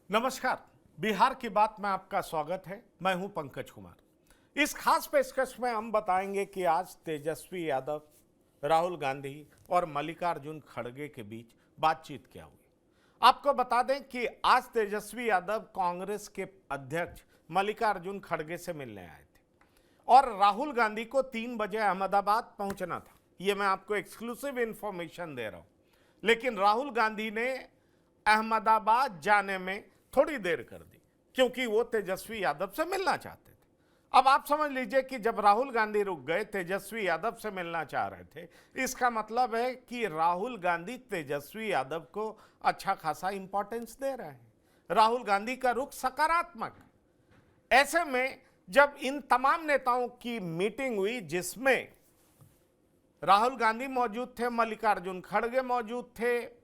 नमस्कार। बिहार की बात में आपका स्वागत है। मैं हूं पंकज कुमार। इस खास पेशकश में हम बताएंगे कि आज तेजस्वी यादव, राहुल गांधी और मल्लिकार्जुन खड़गे के बीच बातचीत क्या हुई। आपको बता दें कि आज तेजस्वी यादव कांग्रेस के अध्यक्ष मल्लिकार्जुन खड़गे से मिलने आए थे और राहुल गांधी को 3 बजे अहमदाबाद पहुंचना था। ये मैं आपको एक्सक्लूसिव इंफॉर्मेशन दे रहा हूं, लेकिन राहुल गांधी ने अहमदाबाद जाने में थोड़ी देर कर दी क्योंकि वो तेजस्वी यादव से मिलना चाहते थे। अब आप समझ लीजिए कि जब राहुल गांधी रुक गए, तेजस्वी यादव से मिलना चाह रहे थे, इसका मतलब है कि राहुल गांधी तेजस्वी यादव को अच्छा खासा इंपॉर्टेंस दे रहे हैं। राहुल गांधी का रुख सकारात्मक है। ऐसे में जब इन तमाम नेताओं की मीटिंग हुई जिसमें राहुल गांधी मौजूद थे, मल्लिकार्जुन खड़गे मौजूद थे,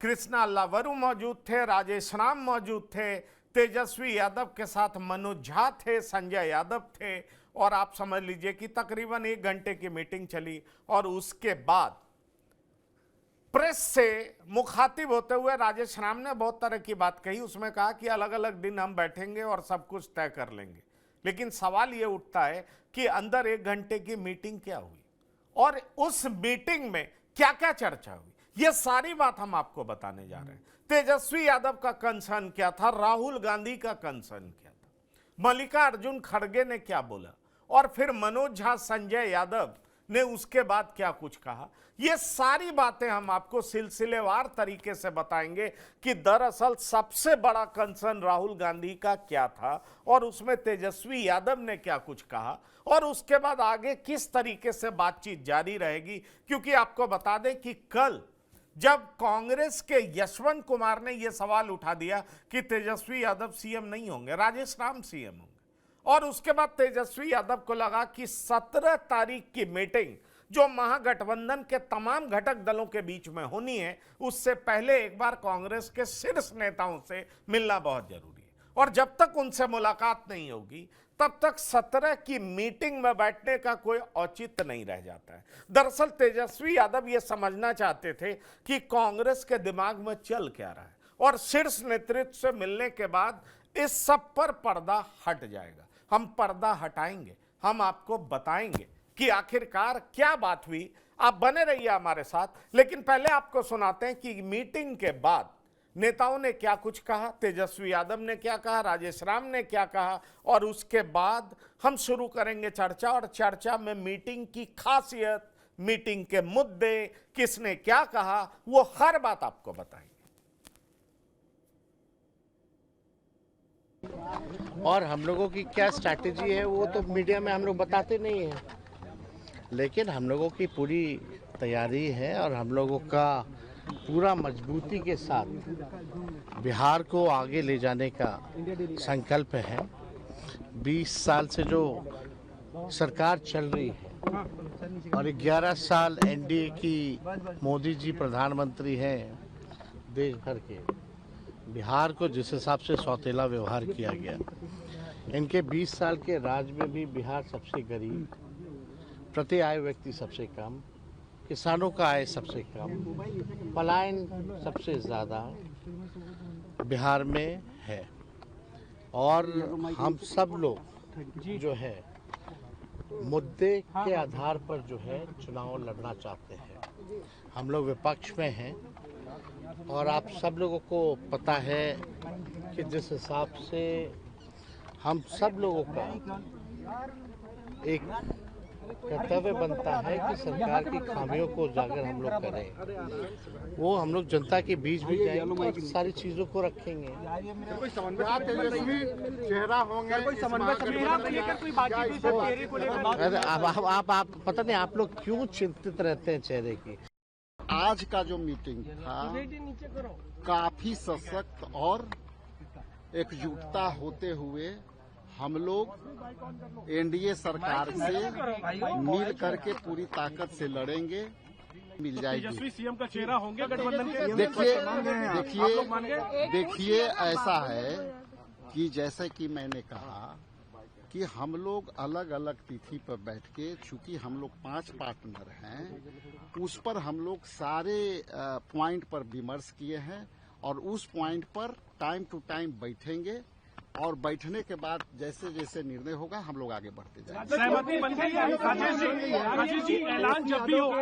कृष्णा लावरू मौजूद थे, राजेश राम मौजूद थे, तेजस्वी यादव के साथ मनोज झा थे, संजय यादव थे, और आप समझ लीजिए कि तकरीबन 1 घंटे की मीटिंग चली। और उसके बाद प्रेस से मुखातिब होते हुए राजेश राम ने बहुत तरह की बात कही। उसमें कहा कि अलग अलग दिन हम बैठेंगे और सब कुछ तय कर लेंगे। लेकिन सवाल ये उठता है कि अंदर 1 घंटे की मीटिंग क्या हुई और उस मीटिंग में क्या क्या चर्चा हुई, ये सारी बात हम आपको बताने जा रहे हैं। तेजस्वी यादव का कंसर्न क्या था, राहुल गांधी का कंसर्न क्या था, मल्लिकार्जुन खड़गे ने क्या बोला, और फिर मनोज झा, संजय यादव ने उसके बाद क्या कुछ कहा, ये सारी बातें हम आपको सिलसिलेवार तरीके से बताएंगे कि दरअसल सबसे बड़ा कंसर्न राहुल गांधी का क्या था और उसमें तेजस्वी यादव ने क्या कुछ कहा और उसके बाद आगे किस तरीके से बातचीत जारी रहेगी। क्योंकि आपको बता दें कि कल जब कांग्रेस के यशवंत कुमार ने यह सवाल उठा दिया कि तेजस्वी यादव सीएम नहीं होंगे, राजेश राम सीएम होंगे, और उसके बाद तेजस्वी यादव को लगा कि 17 तारीख की मीटिंग जो महागठबंधन के तमाम घटक दलों के बीच में होनी है, उससे पहले एक बार कांग्रेस के शीर्ष नेताओं से मिलना बहुत जरूरी है, और जब तक उनसे मुलाकात नहीं होगी तब तक 17 की मीटिंग में बैठने का कोई औचित्य नहीं रह जाता है। दरअसल तेजस्वी यादव ये समझना चाहते थे कि कांग्रेस के दिमाग में चल क्या रहा है, और शीर्ष नेतृत्व से मिलने के बाद इस सब पर पर्दा हट जाएगा। हम पर्दा हटाएंगे, हम आपको बताएंगे कि आखिरकार क्या बात हुई। आप बने रहिए हमारे साथ। लेकिन पहले आपको सुनाते हैं कि मीटिंग के बाद नेताओं ने क्या कुछ कहा, तेजस्वी यादव ने क्या कहा, राजेश राम ने क्या कहा, और उसके बाद हम शुरू करेंगे चर्चा। और चर्चा में मीटिंग की खासियत, मीटिंग के मुद्दे, किसने क्या कहा, वो हर बात आपको बताएंगे। और हम लोगों की क्या स्ट्रैटेजी है वो तो मीडिया में हम लोग बताते नहीं हैं, लेकिन हम लोगों की पूरी तैयारी है और हम लोगों का पूरा मजबूती के साथ बिहार को आगे ले जाने का संकल्प है। 20 साल से जो सरकार चल रही है और 11 साल एनडीए की मोदी जी प्रधानमंत्री हैं देश भर के, बिहार को जिस हिसाब से सौतेला व्यवहार किया गया, इनके 20 साल के राज में भी बिहार सबसे गरीब, प्रति आय व्यक्ति सबसे कम, किसानों का आय सबसे कम, पलायन सबसे ज़्यादा बिहार में है। और हम सब लोग जो है मुद्दे के आधार पर जो है चुनाव लड़ना चाहते हैं। हम लोग विपक्ष में हैं और आप सब लोगों को पता है कि जिस हिसाब से हम सब लोगों का एक कर्तव्य बनता है कि सरकार की खामियों को उजागर हम लोग करें, वो हम लोग जनता के बीच भी जाएंगे और सारी चीज़ों को रखेंगे। कोई तेजस्वी चेहरा होंगे, कोई आप पता नहीं आप लोग क्यों चिंतित रहते हैं चेहरे की। आज का जो मीटिंग था काफी सशक्त और एकजुटता होते हुए हम लोग एनडीए सरकार से मिल करके पूरी ताकत से लड़ेंगे, मिल जाएगी। तेजस्वी सीएम का चेहरा होंगे गठबंधन के? देखिए ऐसा है कि जैसे कि मैंने कहा कि हम लोग अलग अलग तिथि पर बैठ के, चूंकि हम लोग 5 पार्टनर हैं, उस पर हम लोग सारे पॉइंट पर विमर्श किए हैं और उस पॉइंट पर टाइम टू टाइम बैठेंगे और बैठने के बाद जैसे जैसे निर्णय होगा हम लोग आगे बढ़ते जाएंगे। सहमति बन गई है आशीष जी, ऐलान जब भी हो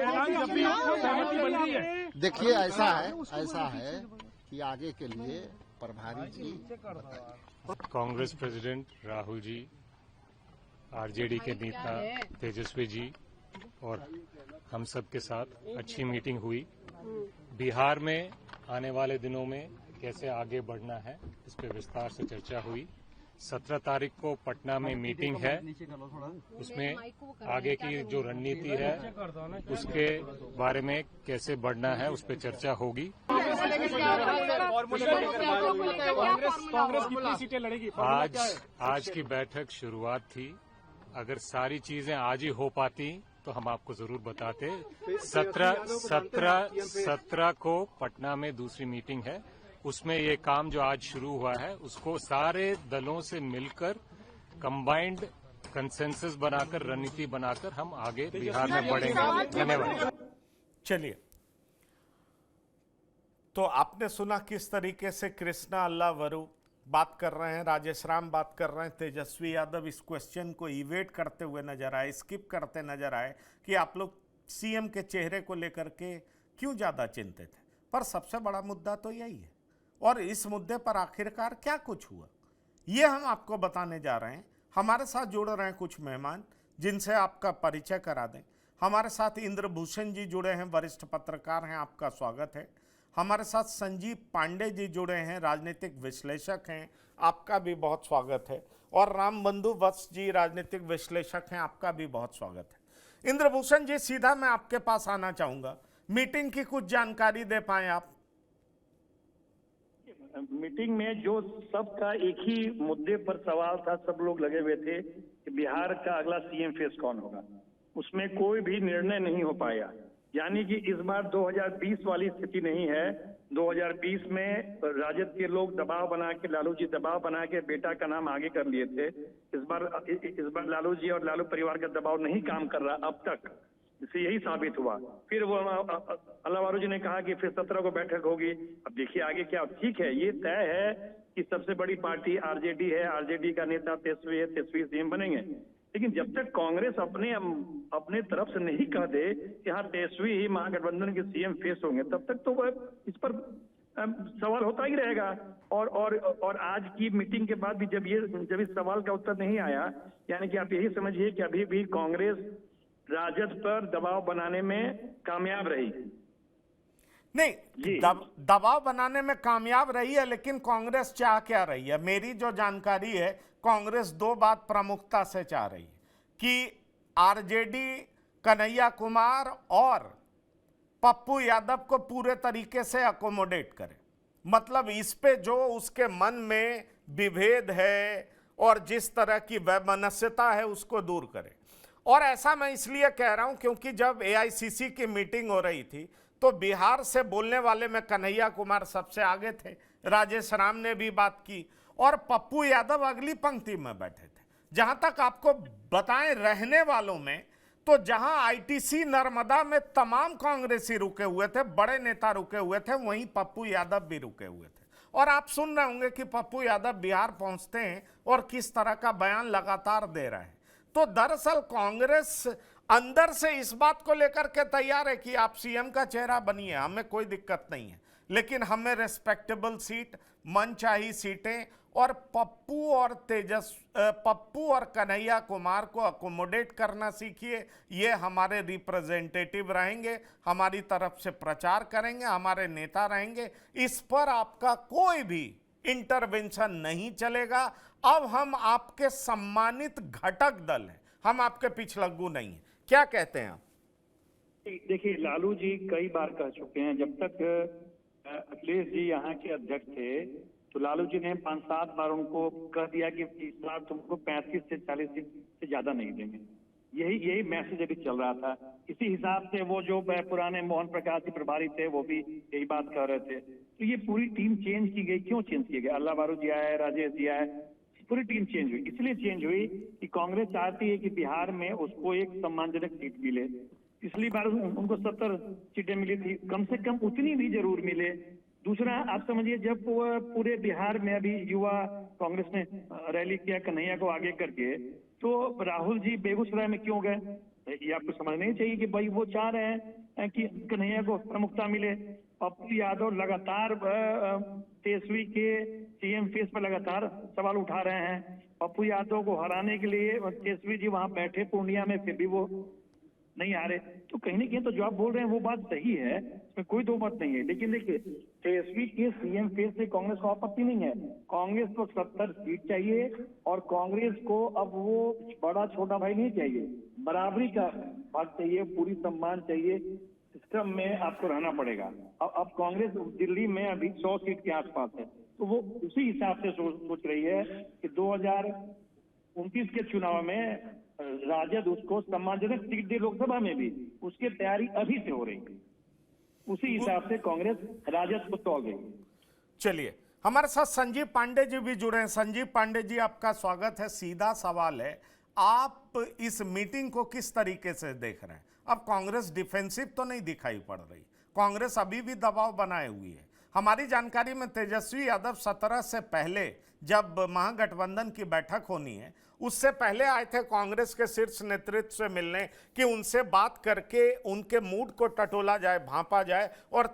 सहमति बन गई है। देखिए ऐसा है कि आगे के लिए प्रभारी जी बताइए। कांग्रेस प्रेसिडेंट राहुल जी, आरजेडी के नेता तेजस्वी जी और हम सब के साथ अच्छी मीटिंग हुई। बिहार में आने वाले दिनों में कैसे आगे बढ़ना है इस पे विस्तार से चर्चा हुई। 17 तारीख को पटना में मीटिंग है, उसमें आगे की जो रणनीति है उसके बारे में कैसे बढ़ना है उस पर चर्चा होगी। कांग्रेस कितनी सीटें लड़ेगी? आज की बैठक शुरुआत थी, अगर सारी चीजें आज ही हो पाती तो हम आपको जरूर बताते। 17 को पटना में दूसरी मीटिंग है, उसमें ये काम जो आज शुरू हुआ है उसको सारे दलों से मिलकर कंबाइंड कंसेंसस बनाकर रणनीति बनाकर हम आगे बिहार में बढ़ेंगे। धन्यवाद। चलिए, तो आपने सुना किस तरीके से कृष्णा अल्लावरू बात कर रहे हैं, राजेश राम बात कर रहे हैं, तेजस्वी यादव इस क्वेश्चन को इवेट करते हुए नजर आए, स्किप करते नजर आए कि आप लोग सीएम के चेहरे को लेकर के क्यों ज़्यादा चिंतित हैं। पर सबसे बड़ा मुद्दा तो यही है, और इस मुद्दे पर आखिरकार क्या कुछ हुआ ये हम आपको बताने जा रहे हैं। हमारे साथ जुड़ रहे हैं कुछ मेहमान जिनसे आपका परिचय करा दें। हमारे साथ इंद्रभूषण जी जुड़े हैं, वरिष्ठ पत्रकार हैं, आपका स्वागत है। हमारे साथ संजीव पांडे जी जुड़े हैं, राजनीतिक विश्लेषक हैं, आपका भी बहुत स्वागत है। और रामबंधु वत्स जी राजनीतिक विश्लेषक हैं, आपका भी बहुत स्वागत है। इंद्रभूषण जी, सीधा मैं आपके पास आना चाहूँगा, मीटिंग की कुछ जानकारी दे पाएँ आप? मीटिंग में जो सबका एक ही मुद्दे पर सवाल था, सब लोग लगे हुए थे कि बिहार का अगला सीएम फेस कौन होगा। उसमें कोई भी निर्णय नहीं हो पाया, यानी कि इस बार 2020 वाली स्थिति नहीं है। 2020 में राजद के लोग दबाव बना के, लालू जी दबाव बना के बेटा का नाम आगे कर लिए थे। इस बार लालू जी और लालू परिवार का दबाव नहीं काम कर रहा अब तक, इससे यही साबित हुआ। फिर वो अल्लावरू जी ने कहा कि फिर 17 को बैठक होगी। अब देखिए आगे क्या। ठीक है, ये तय है कि सबसे बड़ी पार्टी आरजेडी है, आरजेडी का नेता तेजस्वी है, तेजस्वी सीएम बनेंगे। लेकिन जब तक कांग्रेस अपने तरफ से नहीं कह दे कि हाँ तेजस्वी ही महागठबंधन के सीएम फेस होंगे, तब तक तो वह इस पर सवाल होता ही रहेगा। और आज की मीटिंग के बाद भी जब इस सवाल का उत्तर नहीं आया, यानी कि आप यही समझिए कि अभी भी कांग्रेस राजद पर दबाव बनाने में कामयाब रही नहीं। दबाव बनाने में कामयाब रही है, लेकिन कांग्रेस चाह क्या रही है? मेरी जो जानकारी है, कांग्रेस दो बात प्रमुखता से चाह रही है कि आरजेडी कन्हैया कुमार और पप्पू यादव को पूरे तरीके से अकोमोडेट करे। मतलब इस पे जो उसके मन में विभेद है और जिस तरह की वैमनस्यता है उसको दूर करे। और ऐसा मैं इसलिए कह रहा हूं क्योंकि जब एआईसीसी की मीटिंग हो रही थी तो बिहार से बोलने वाले में कन्हैया कुमार सबसे आगे थे, राजेश राम ने भी बात की और पप्पू यादव अगली पंक्ति में बैठे थे। जहां तक आपको बताएं, रहने वालों में तो जहां आईटीसी नर्मदा में तमाम कांग्रेसी रुके हुए थे, बड़े नेता रुके हुए थे, वहीं पप्पू यादव भी रुके हुए थे। और आप सुन रहे होंगे कि पप्पू यादव बिहार पहुंचते हैं और किस तरह का बयान लगातार दे रहे हैं। तो दरअसल कांग्रेस अंदर से इस बात को लेकर के तैयार है कि आप सीएम का चेहरा बनिए, हमें कोई दिक्कत नहीं है, लेकिन हमें रेस्पेक्टेबल सीट, मनचाही सीटें और पप्पू और कन्हैया कुमार को अकोमोडेट करना सीखिए। ये हमारे रिप्रेजेंटेटिव रहेंगे, हमारी तरफ से प्रचार करेंगे, हमारे नेता रहेंगे। इस पर आपका कोई भी इंटरवेंशन नहीं चलेगा। अब हम आपके सम्मानित घटक दल हैं, हम आपके पिछलग्गू नहीं हैं। क्या कहते हैं आप? देखिए, लालू जी कई बार कह चुके हैं, जब तक अखिलेश जी यहाँ के अध्यक्ष थे तो लालू जी ने 5-7 बार उनको कह दिया कि इस बार तुमको 35 से 40 सीट से ज्यादा नहीं देंगे। यही मैसेज अभी चल रहा था। इसी हिसाब से वो जो पुराने मोहन प्रकाश जी प्रभारी थे वो भी यही बात कह रहे थे। तो ये पूरी टीम चेंज की गई। क्यों चेंज की गई? अल्लावरू जी आए, राजेश जी आए, पूरी टीम चेंज हुई। इसलिए चेंज हुई कि कांग्रेस चाहती है कि बिहार में उसको एक सम्मानजनक सीट मिले। पिछली बार उनको 70 सीटें मिली थी, कम से कम उतनी भी जरूर मिले दूसरा, आप समझिए, जब वो पूरे बिहार में अभी युवा कांग्रेस ने रैली किया कन्हैया को आगे करके, तो राहुल जी बेगूसराय में क्यों गए? ये आपको समझना ही चाहिए कि भाई वो चाह रहे हैं कि कन्हैया को प्रमुखता मिले। पप्पू यादव लगातार तेजस्वी के सीएम फेस पर लगातार सवाल उठा रहे हैं। पप्पू यादव को हराने के लिए तेजस्वी जी वहां बैठे पूर्णिया में, फिर भी वो नहीं आ रहे। तो कहीं ना कहीं तो जो आप बोल रहे हैं वो बात सही है, इसमें कोई दो मत नहीं है। लेकिन देखिए, तेजस्वी के सीएम फेस से कांग्रेस को आपत्ति नहीं है। कांग्रेस को 70 सीट चाहिए और कांग्रेस को अब वो बड़ा छोटा भाई नहीं चाहिए, बराबरी का भाग चाहिए, पूरी सम्मान चाहिए। सिस्टम में आपको रहना पड़ेगा। अब कांग्रेस दिल्ली में अभी 100 सीट के आसपास है, तो वो उसी हिसाब से सोच रही है कि 2029 के चुनाव में राजद उसको सम्मानजनक सीट दे लोकसभा में भी, उसकी तैयारी अभी से हो रही है। उसी हिसाब से कांग्रेस राजद को तोड़ गई। चलिए, हमारे साथ संजीव पांडे जी भी जुड़े हैं। संजीव पांडे जी, आपका स्वागत है। सीधा सवाल है, आप इस मीटिंग को किस तरीके से देख रहे हैं? अब कांग्रेस डिफेंसिव तो नहीं दिखाई पड़ रही, कांग्रेस अभी भी दबाव बनाए हुई है। हमारी जानकारी में तेजस्वी यादव 17 से पहले, जब महागठबंधन की बैठक होनी है, उससे पहले आए थे कांग्रेस के शीर्ष नेतृत्व से मिलने कि उनसे बात करके उनके मूड को टटोला जाए, भांपा जाए और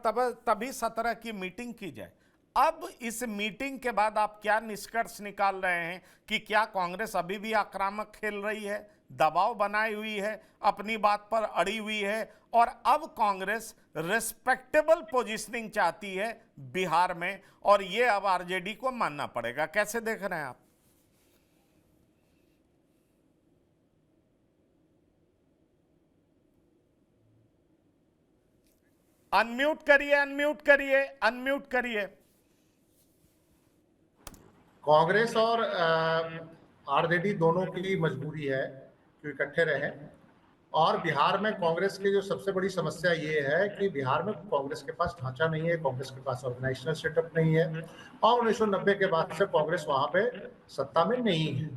तभी 17 की मीटिंग की जाए। अब इस मीटिंग के बाद आप क्या निष्कर्ष निकाल रहे हैं कि क्या कांग्रेस अभी भी आक्रामक खेल रही है, दबाव बनाई हुई है, अपनी बात पर अड़ी हुई है और अब कांग्रेस रिस्पेक्टेबल पोजीशनिंग चाहती है बिहार में और ये अब आरजेडी को मानना पड़ेगा? कैसे देख रहे हैं आप? अनम्यूट करिए, अनम्यूट करिए, अनम्यूट करिए। कांग्रेस और आरजेडी दोनों की मजबूरी है कि इकट्ठे रहें। और बिहार में कांग्रेस की जो सबसे बड़ी समस्या ये है कि बिहार में कांग्रेस के पास ढांचा नहीं है, कांग्रेस के पास ऑर्गेनाइजेशनल सेटअप नहीं है और 1990 के बाद से कांग्रेस वहां पे सत्ता में नहीं है।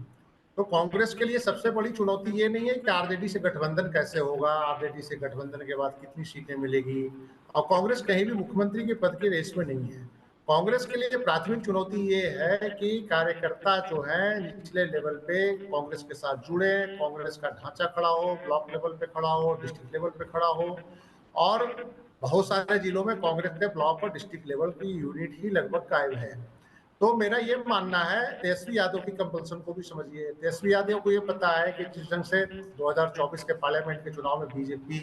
तो कांग्रेस के लिए सबसे बड़ी चुनौती ये नहीं है कि आरजेडी से गठबंधन कैसे होगा, आरजेडी से गठबंधन के बाद कितनी सीटें मिलेगी, और कांग्रेस कहीं भी मुख्यमंत्री के पद की रेस में नहीं है। कांग्रेस के लिए प्राथमिक चुनौती ये है कि कार्यकर्ता जो है निचले लेवल पे कांग्रेस के साथ जुड़े, कांग्रेस का ढांचा खड़ा हो, ब्लॉक लेवल पे खड़ा हो, डिस्ट्रिक्ट लेवल पे खड़ा हो। और बहुत सारे जिलों में कांग्रेस के ब्लॉक और डिस्ट्रिक्ट लेवल की यूनिट ही लगभग कायम है। तो मेरा ये मानना है, तेजस्वी यादव की कंपल्सन को भी समझिए। तेजस्वी यादव को ये पता है कि जिस ढंग से 2024 के पार्लियामेंट के चुनाव में बीजेपी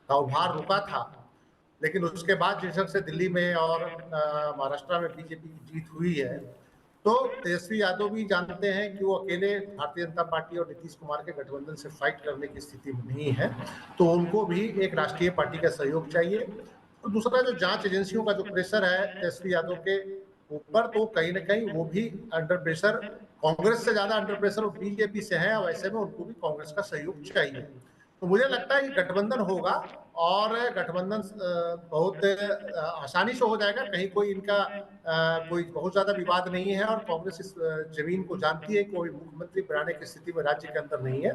का उभार रुका था, लेकिन उसके बाद जिस ढंग से दिल्ली में और महाराष्ट्र में बीजेपी की जीत हुई है, तो तेजस्वी यादव भी जानते हैं कि वो अकेले भारतीय जनता पार्टी और नीतीश कुमार के गठबंधन से फाइट करने की स्थिति में नहीं है। तो उनको भी एक राष्ट्रीय पार्टी का सहयोग चाहिए। तो दूसरा, जो जांच एजेंसियों का जो प्रेशर है तेजस्वी यादव के ऊपर, तो कहीं ना कहीं वो भी अंडर प्रेशर, कांग्रेस से ज्यादा अंडर प्रेशर बीजेपी से है, और ऐसे में उनको भी कांग्रेस का सहयोग चाहिए। तो मुझे लगता है कि गठबंधन होगा और गठबंधन बहुत आसानी से हो जाएगा। कहीं कोई इनका कोई बहुत ज्यादा विवाद नहीं है और कांग्रेस इस जमीन को जानती है, कोई मुख्यमंत्री बनाने की स्थिति में राज्य के अंदर नहीं है।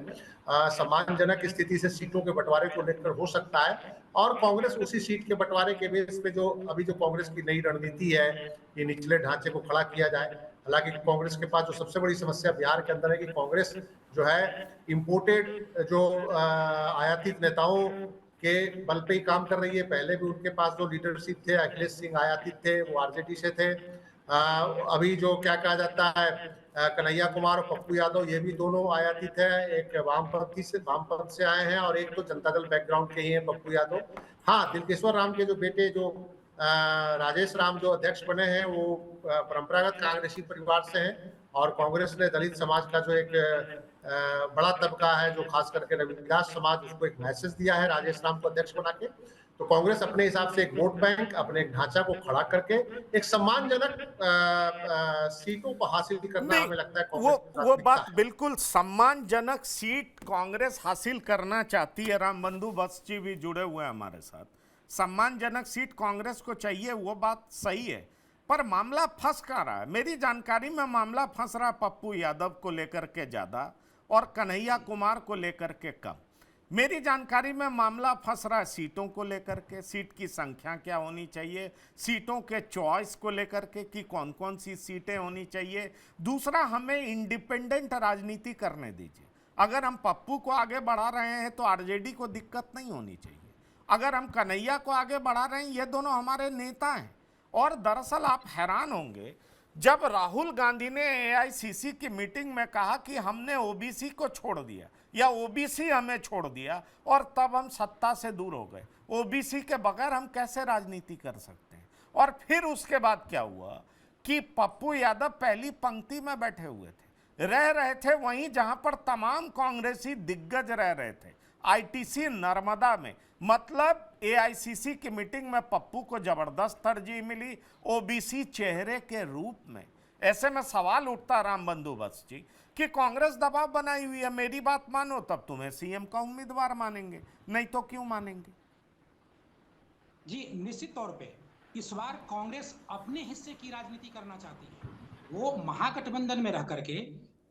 सम्मानजनक स्थिति से सीटों के बंटवारे को लेकर हो सकता है और कांग्रेस उसी सीट के बंटवारे के बेस पे जो अभी जो कांग्रेस की नई रणनीति है कि निचले ढांचे को खड़ा किया जाए। हालांकि कांग्रेस के पास जो सबसे बड़ी समस्या बिहार के अंदर है कि कांग्रेस जो है इम्पोर्टेड जो आयातित नेताओं के बल पे ही काम कर रही है। पहले भी उनके पास जो लीडरशिप थे, अखिलेश सिंह आयातित थे, वो आरजेडी से थे। अभी जो क्या कहा जाता है कन्हैया कुमार और पप्पू यादव, ये भी दोनों आयातित है। एक वामपंथ से आए हैं और एक तो जनता दल बैकग्राउंड के ही हैं पप्पू यादव। हाँ, दिलकेश्वर राम के जो बेटे जो राजेश राम जो अध्यक्ष बने हैं, वो परंपरागत कांग्रेसी परिवार से हैं और कांग्रेस ने दलित समाज का जो एक बड़ा तबका है, जो खास करके रविदास समाज, उसको एक मैसेज दिया है राजेश राम को अध्यक्ष बना के। तो कांग्रेस अपने हिसाब से एक वोट बैंक, अपने एक ढांचा को खड़ा करके एक सम्मानजनक सीटों को हासिल करना हमें लगता है वो बात बिल्कुल सम्मानजनक सीट कांग्रेस हासिल करना चाहती है। राम बंधु बस जी भी जुड़े हुए हैं हमारे साथ। सम्मानजनक सीट कांग्रेस को चाहिए, वो बात सही है, पर मामला फंस कहाँ रहा है? मेरी जानकारी में मामला फंस रहा पप्पू यादव को लेकर के ज्यादा और कन्हैया कुमार को लेकर के कम। मेरी जानकारी में मामला फंस रहा है सीटों को लेकर के, सीट की संख्या क्या होनी चाहिए, सीटों के चॉइस को लेकर के कि कौन कौन सी सीटें होनी चाहिए। दूसरा, हमें इंडिपेंडेंट राजनीति करने दीजिए। अगर हम पप्पू को आगे बढ़ा रहे हैं तो आरजेडी को दिक्कत नहीं होनी चाहिए। अगर हम कन्हैया को आगे बढ़ा रहे हैं, ये दोनों हमारे नेता हैं। और दरअसल आप हैरान होंगे, जब राहुल गांधी ने एआईसीसी की मीटिंग में कहा कि हमने ओबीसी को छोड़ दिया या ओबीसी हमें छोड़ दिया, और तब हम सत्ता से दूर हो गए। ओबीसी के बगैर हम कैसे राजनीति कर सकते हैं? और फिर उसके बाद क्या हुआ कि पप्पू यादव पहली पंक्ति में बैठे हुए थे, रह रहे थे वहीं जहां पर तमाम कांग्रेसी दिग्गज रह रहे थे, आईटीसी नर्मदा में। मतलब एआईसीसी की मीटिंग में पप्पू को जबरदस्त तरजीह मिली ओबीसी चेहरे के रूप में। ऐसे में सवाल उठता राम बंदोबस्त जी कि कांग्रेस दबाव बनाई हुई है, मेरी बात मानो तब तुम्हें सीएम का उम्मीदवार मानेंगे, नहीं तो क्यों मानेंगे? जी निश्चित तौर पे इस बार कांग्रेस अपने हिस्से की राजनीति करना चाहती है। वो महागठबंधन में रह करके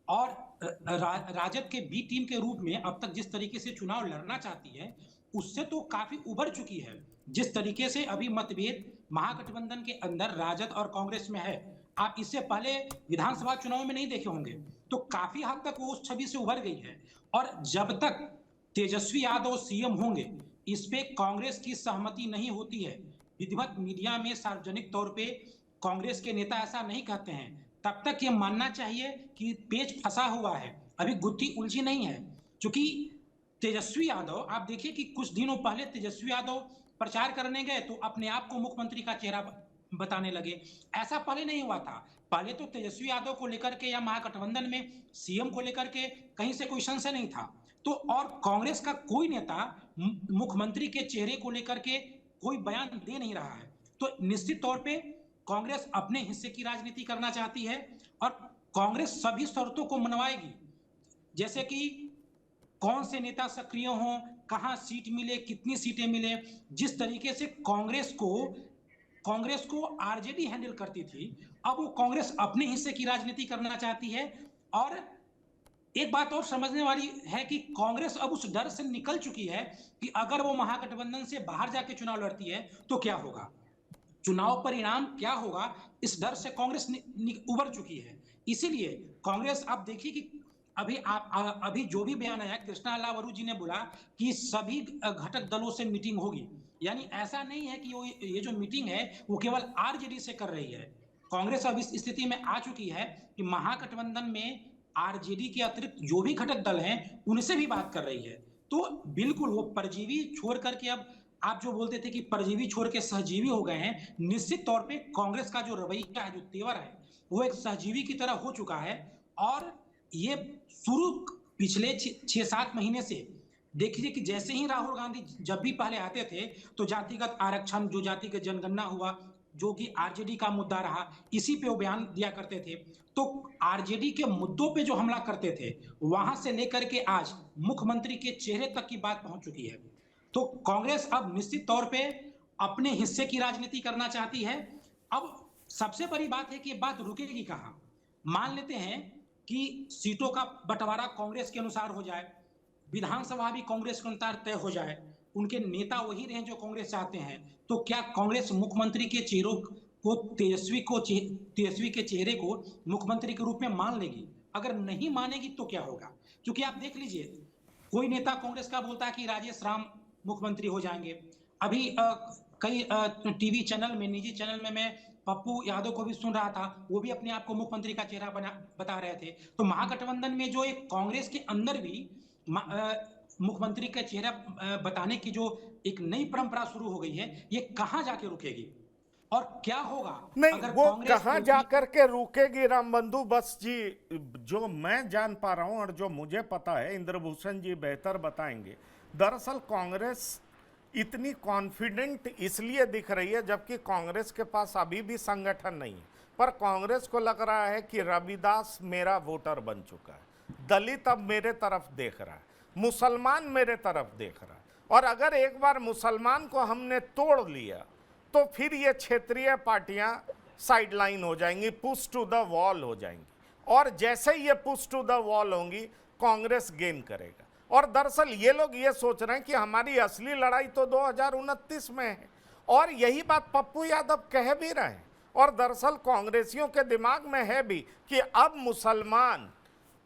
और राजद के बी टीम के रूप में अब तक जिस तरीके से चुनाव लड़ना चाहती है, उससे तो काफी उभर चुकी है। जिस तरीके से अभी मतभेद महागठबंधन के अंदर राजद और कांग्रेस में है, आप इससे पहले विधानसभा चुनाव में नहीं देखे होंगे, तो काफी हद तक वो उस छवि से उभर गई है। और जब तक तेजस्वी यादव सीएम होंगे, इस पे कांग्रेस की सहमति नहीं होती है, विधिवत मीडिया में सार्वजनिक तौर पे कांग्रेस के नेता ऐसा नहीं कहते हैं, तब तक ये मानना चाहिए कि पेच फंसा हुआ है, अभी गुत्थी उलझी नहीं है। क्योंकि तेजस्वी यादव, आप देखिए कि कुछ दिनों पहले तेजस्वी यादव प्रचार करने गए तो अपने आप को मुख्यमंत्री का चेहरा बताने लगे। ऐसा पहले नहीं हुआ था। पहले तो तेजस्वी यादव को लेकर के या महागठबंधन में सीएम को लेकर के कहीं से कोई संशय नहीं था। तो और कांग्रेस का कोई नेता मुख्यमंत्री के चेहरे को लेकर के कोई बयान दे नहीं रहा है। तो निश्चित तौर पे कांग्रेस अपने हिस्से की राजनीति करना चाहती है और कांग्रेस सभी शर्तों को मनवाएगी, जैसे कि कौन से नेता सक्रिय हों, कहां सीट मिले, कितनी सीटें मिले। जिस तरीके से कांग्रेस को आरजेडी हैंडल करती थी, अब वो कांग्रेस अपने हिस्से की राजनीति करना चाहती है। और एक बात और समझने वाली है कि कांग्रेस अब उस डर से निकल चुकी है कि अगर वो महागठबंधन से बाहर जाके चुनाव लड़ती है तो क्या होगा, चुनाव परिणाम क्या होगा, इस डर से कांग्रेस उबर चुकी है। इसीलिए कांग्रेस, आप देखिए कि अभी जो भी बयान आया, कृष्णा लावरू जी ने बोला कि सभी घटक दलों से मीटिंग होगी। यानी ऐसा नहीं है कि ये जो मीटिंग है वो केवल आरजेडी से कर रही है। कांग्रेस अब इस स्थिति में आ चुकी है कि महागठबंधन में आरजेडी के अतिरिक्त जो भी घटक दल हैं उनसे भी बात कर रही है। तो बिल्कुल वो परजीवी छोड़ करके, अब आप जो बोलते थे कि परजीवी छोड़ के सहजीवी हो गए हैं, निश्चित तौर पे कांग्रेस का जो रवैया है, जो तेवर है, वो एक सहजीवी की तरह हो चुका है। और ये शुरू पिछले 6-7 महीने से देखिए कि जैसे ही राहुल गांधी जब भी पहले आते थे तो जातिगत आरक्षण, जो जातिगत जनगणना हुआ, जो कि आरजेडी का मुद्दा रहा, इसी पे वो बयान दिया करते थे। तो आरजेडी के मुद्दों पे जो हमला करते थे, वहां से लेकर के आज मुख्यमंत्री के चेहरे तक की बात पहुंच चुकी है। तो कांग्रेस अब निश्चित तौर पे अपने हिस्से की राजनीति करना चाहती है। अब सबसे बड़ी बात है कि ये बात रुकेगी कहां। मान लेते हैं कि सीटों का बंटवारा कांग्रेस के अनुसार हो जाए, विधानसभा भी कांग्रेस के अनुसार तय हो जाए, उनके नेता वही रहे जो कांग्रेस चाहते हैं, तो क्या कांग्रेस मुख्यमंत्री के चेहरों को, तेजस्वी के चेहरे को मुख्यमंत्री के रूप में मान लेगी? अगर नहीं मानेगी तो क्या होगा? क्योंकि आप देख लीजिए, कोई नेता कांग्रेस का बोलता है कि राजेश राम मुख्यमंत्री हो जाएंगे। अभी कई टीवी चैनल में, निजी चैनल में मैं पप्पू यादव को भी सुन रहा था, वो भी अपने आप को मुख्यमंत्री का चेहरा बता रहे थे। तो महागठबंधन में जो एक कांग्रेस के अंदर भी मुख्यमंत्री का चेहरा बताने की जो एक नई परंपरा शुरू हो गई है, ये कहां जाके रुकेगी और क्या होगा? नहीं, अगर वो कहां जाकर के रुकेगी रामबंधु बस जी, जो मैं जान पा रहा हूं और जो मुझे पता है, इंद्रभूषण जी बेहतर बताएंगे। दरअसल कांग्रेस इतनी कॉन्फिडेंट इसलिए दिख रही है जबकि कांग्रेस के पास अभी भी संगठन नहीं है, पर कांग्रेस को लग रहा है कि रविदास मेरा वोटर बन चुका है, दलित अब मेरे तरफ देख रहा है, मुसलमान मेरे तरफ देख रहा है। और अगर एक बार मुसलमान को हमने तोड़ लिया तो फिर ये क्षेत्रीय पार्टियां साइडलाइन हो जाएंगी, पुश टू द वॉल हो जाएंगी। और जैसे ये पुश टू द वॉल होंगी, कांग्रेस गेन करेगा। और दरअसल ये लोग ये सोच रहे हैं कि हमारी असली लड़ाई तो 2029 में है, और यही बात पप्पू यादव कह भी रहे हैं। और दरअसल कांग्रेसियों के दिमाग में है भी कि अब मुसलमान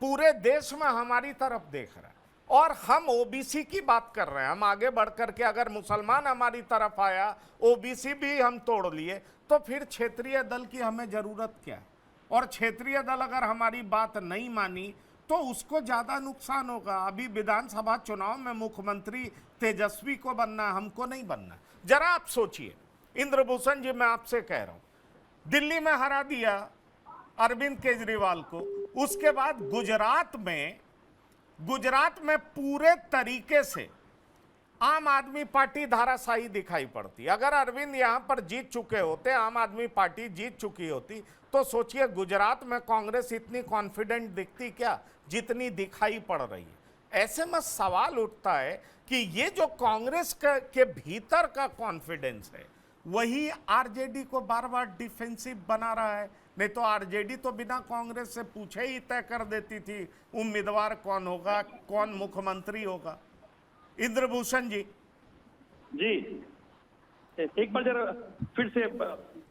पूरे देश में हमारी तरफ देख रहा है, और हम ओबीसी की बात कर रहे हैं। हम आगे बढ़ करके अगर मुसलमान हमारी तरफ आया, ओबीसी भी हम तोड़ लिए, तो फिर क्षेत्रीय दल की हमें जरूरत क्या है? और क्षेत्रीय दल अगर हमारी बात नहीं मानी तो उसको ज्यादा नुकसान होगा। अभी विधानसभा चुनाव में मुख्यमंत्री तेजस्वी को बनना, हमको नहीं बनना। जरा आप सोचिए, इंद्रभूषण जी, मैं आपसे कह रहा हूं, दिल्ली में हरा दिया अरविंद केजरीवाल को, उसके बाद गुजरात में पूरे तरीके से आम आदमी पार्टी धाराशाही दिखाई पड़ती। अगर अरविंद यहां पर जीत चुके होते, आम आदमी पार्टी जीत चुकी होती, तो सोचिए गुजरात में कांग्रेस इतनी कॉन्फिडेंट दिखती क्या जितनी दिखाई पड़ रही है। ऐसे में सवाल उठता है कि ये जो कांग्रेस के भीतर का कॉन्फिडेंस है, वही आरजेडी को बार बार डिफेंसिव बना रहा है। नहीं तो आरजेडी तो बिना कांग्रेस से पूछे ही तय कर देती थी उम्मीदवार कौन होगा, कौन मुख्यमंत्री होगा। इंद्रभूषण जी एक बार जरा फिर से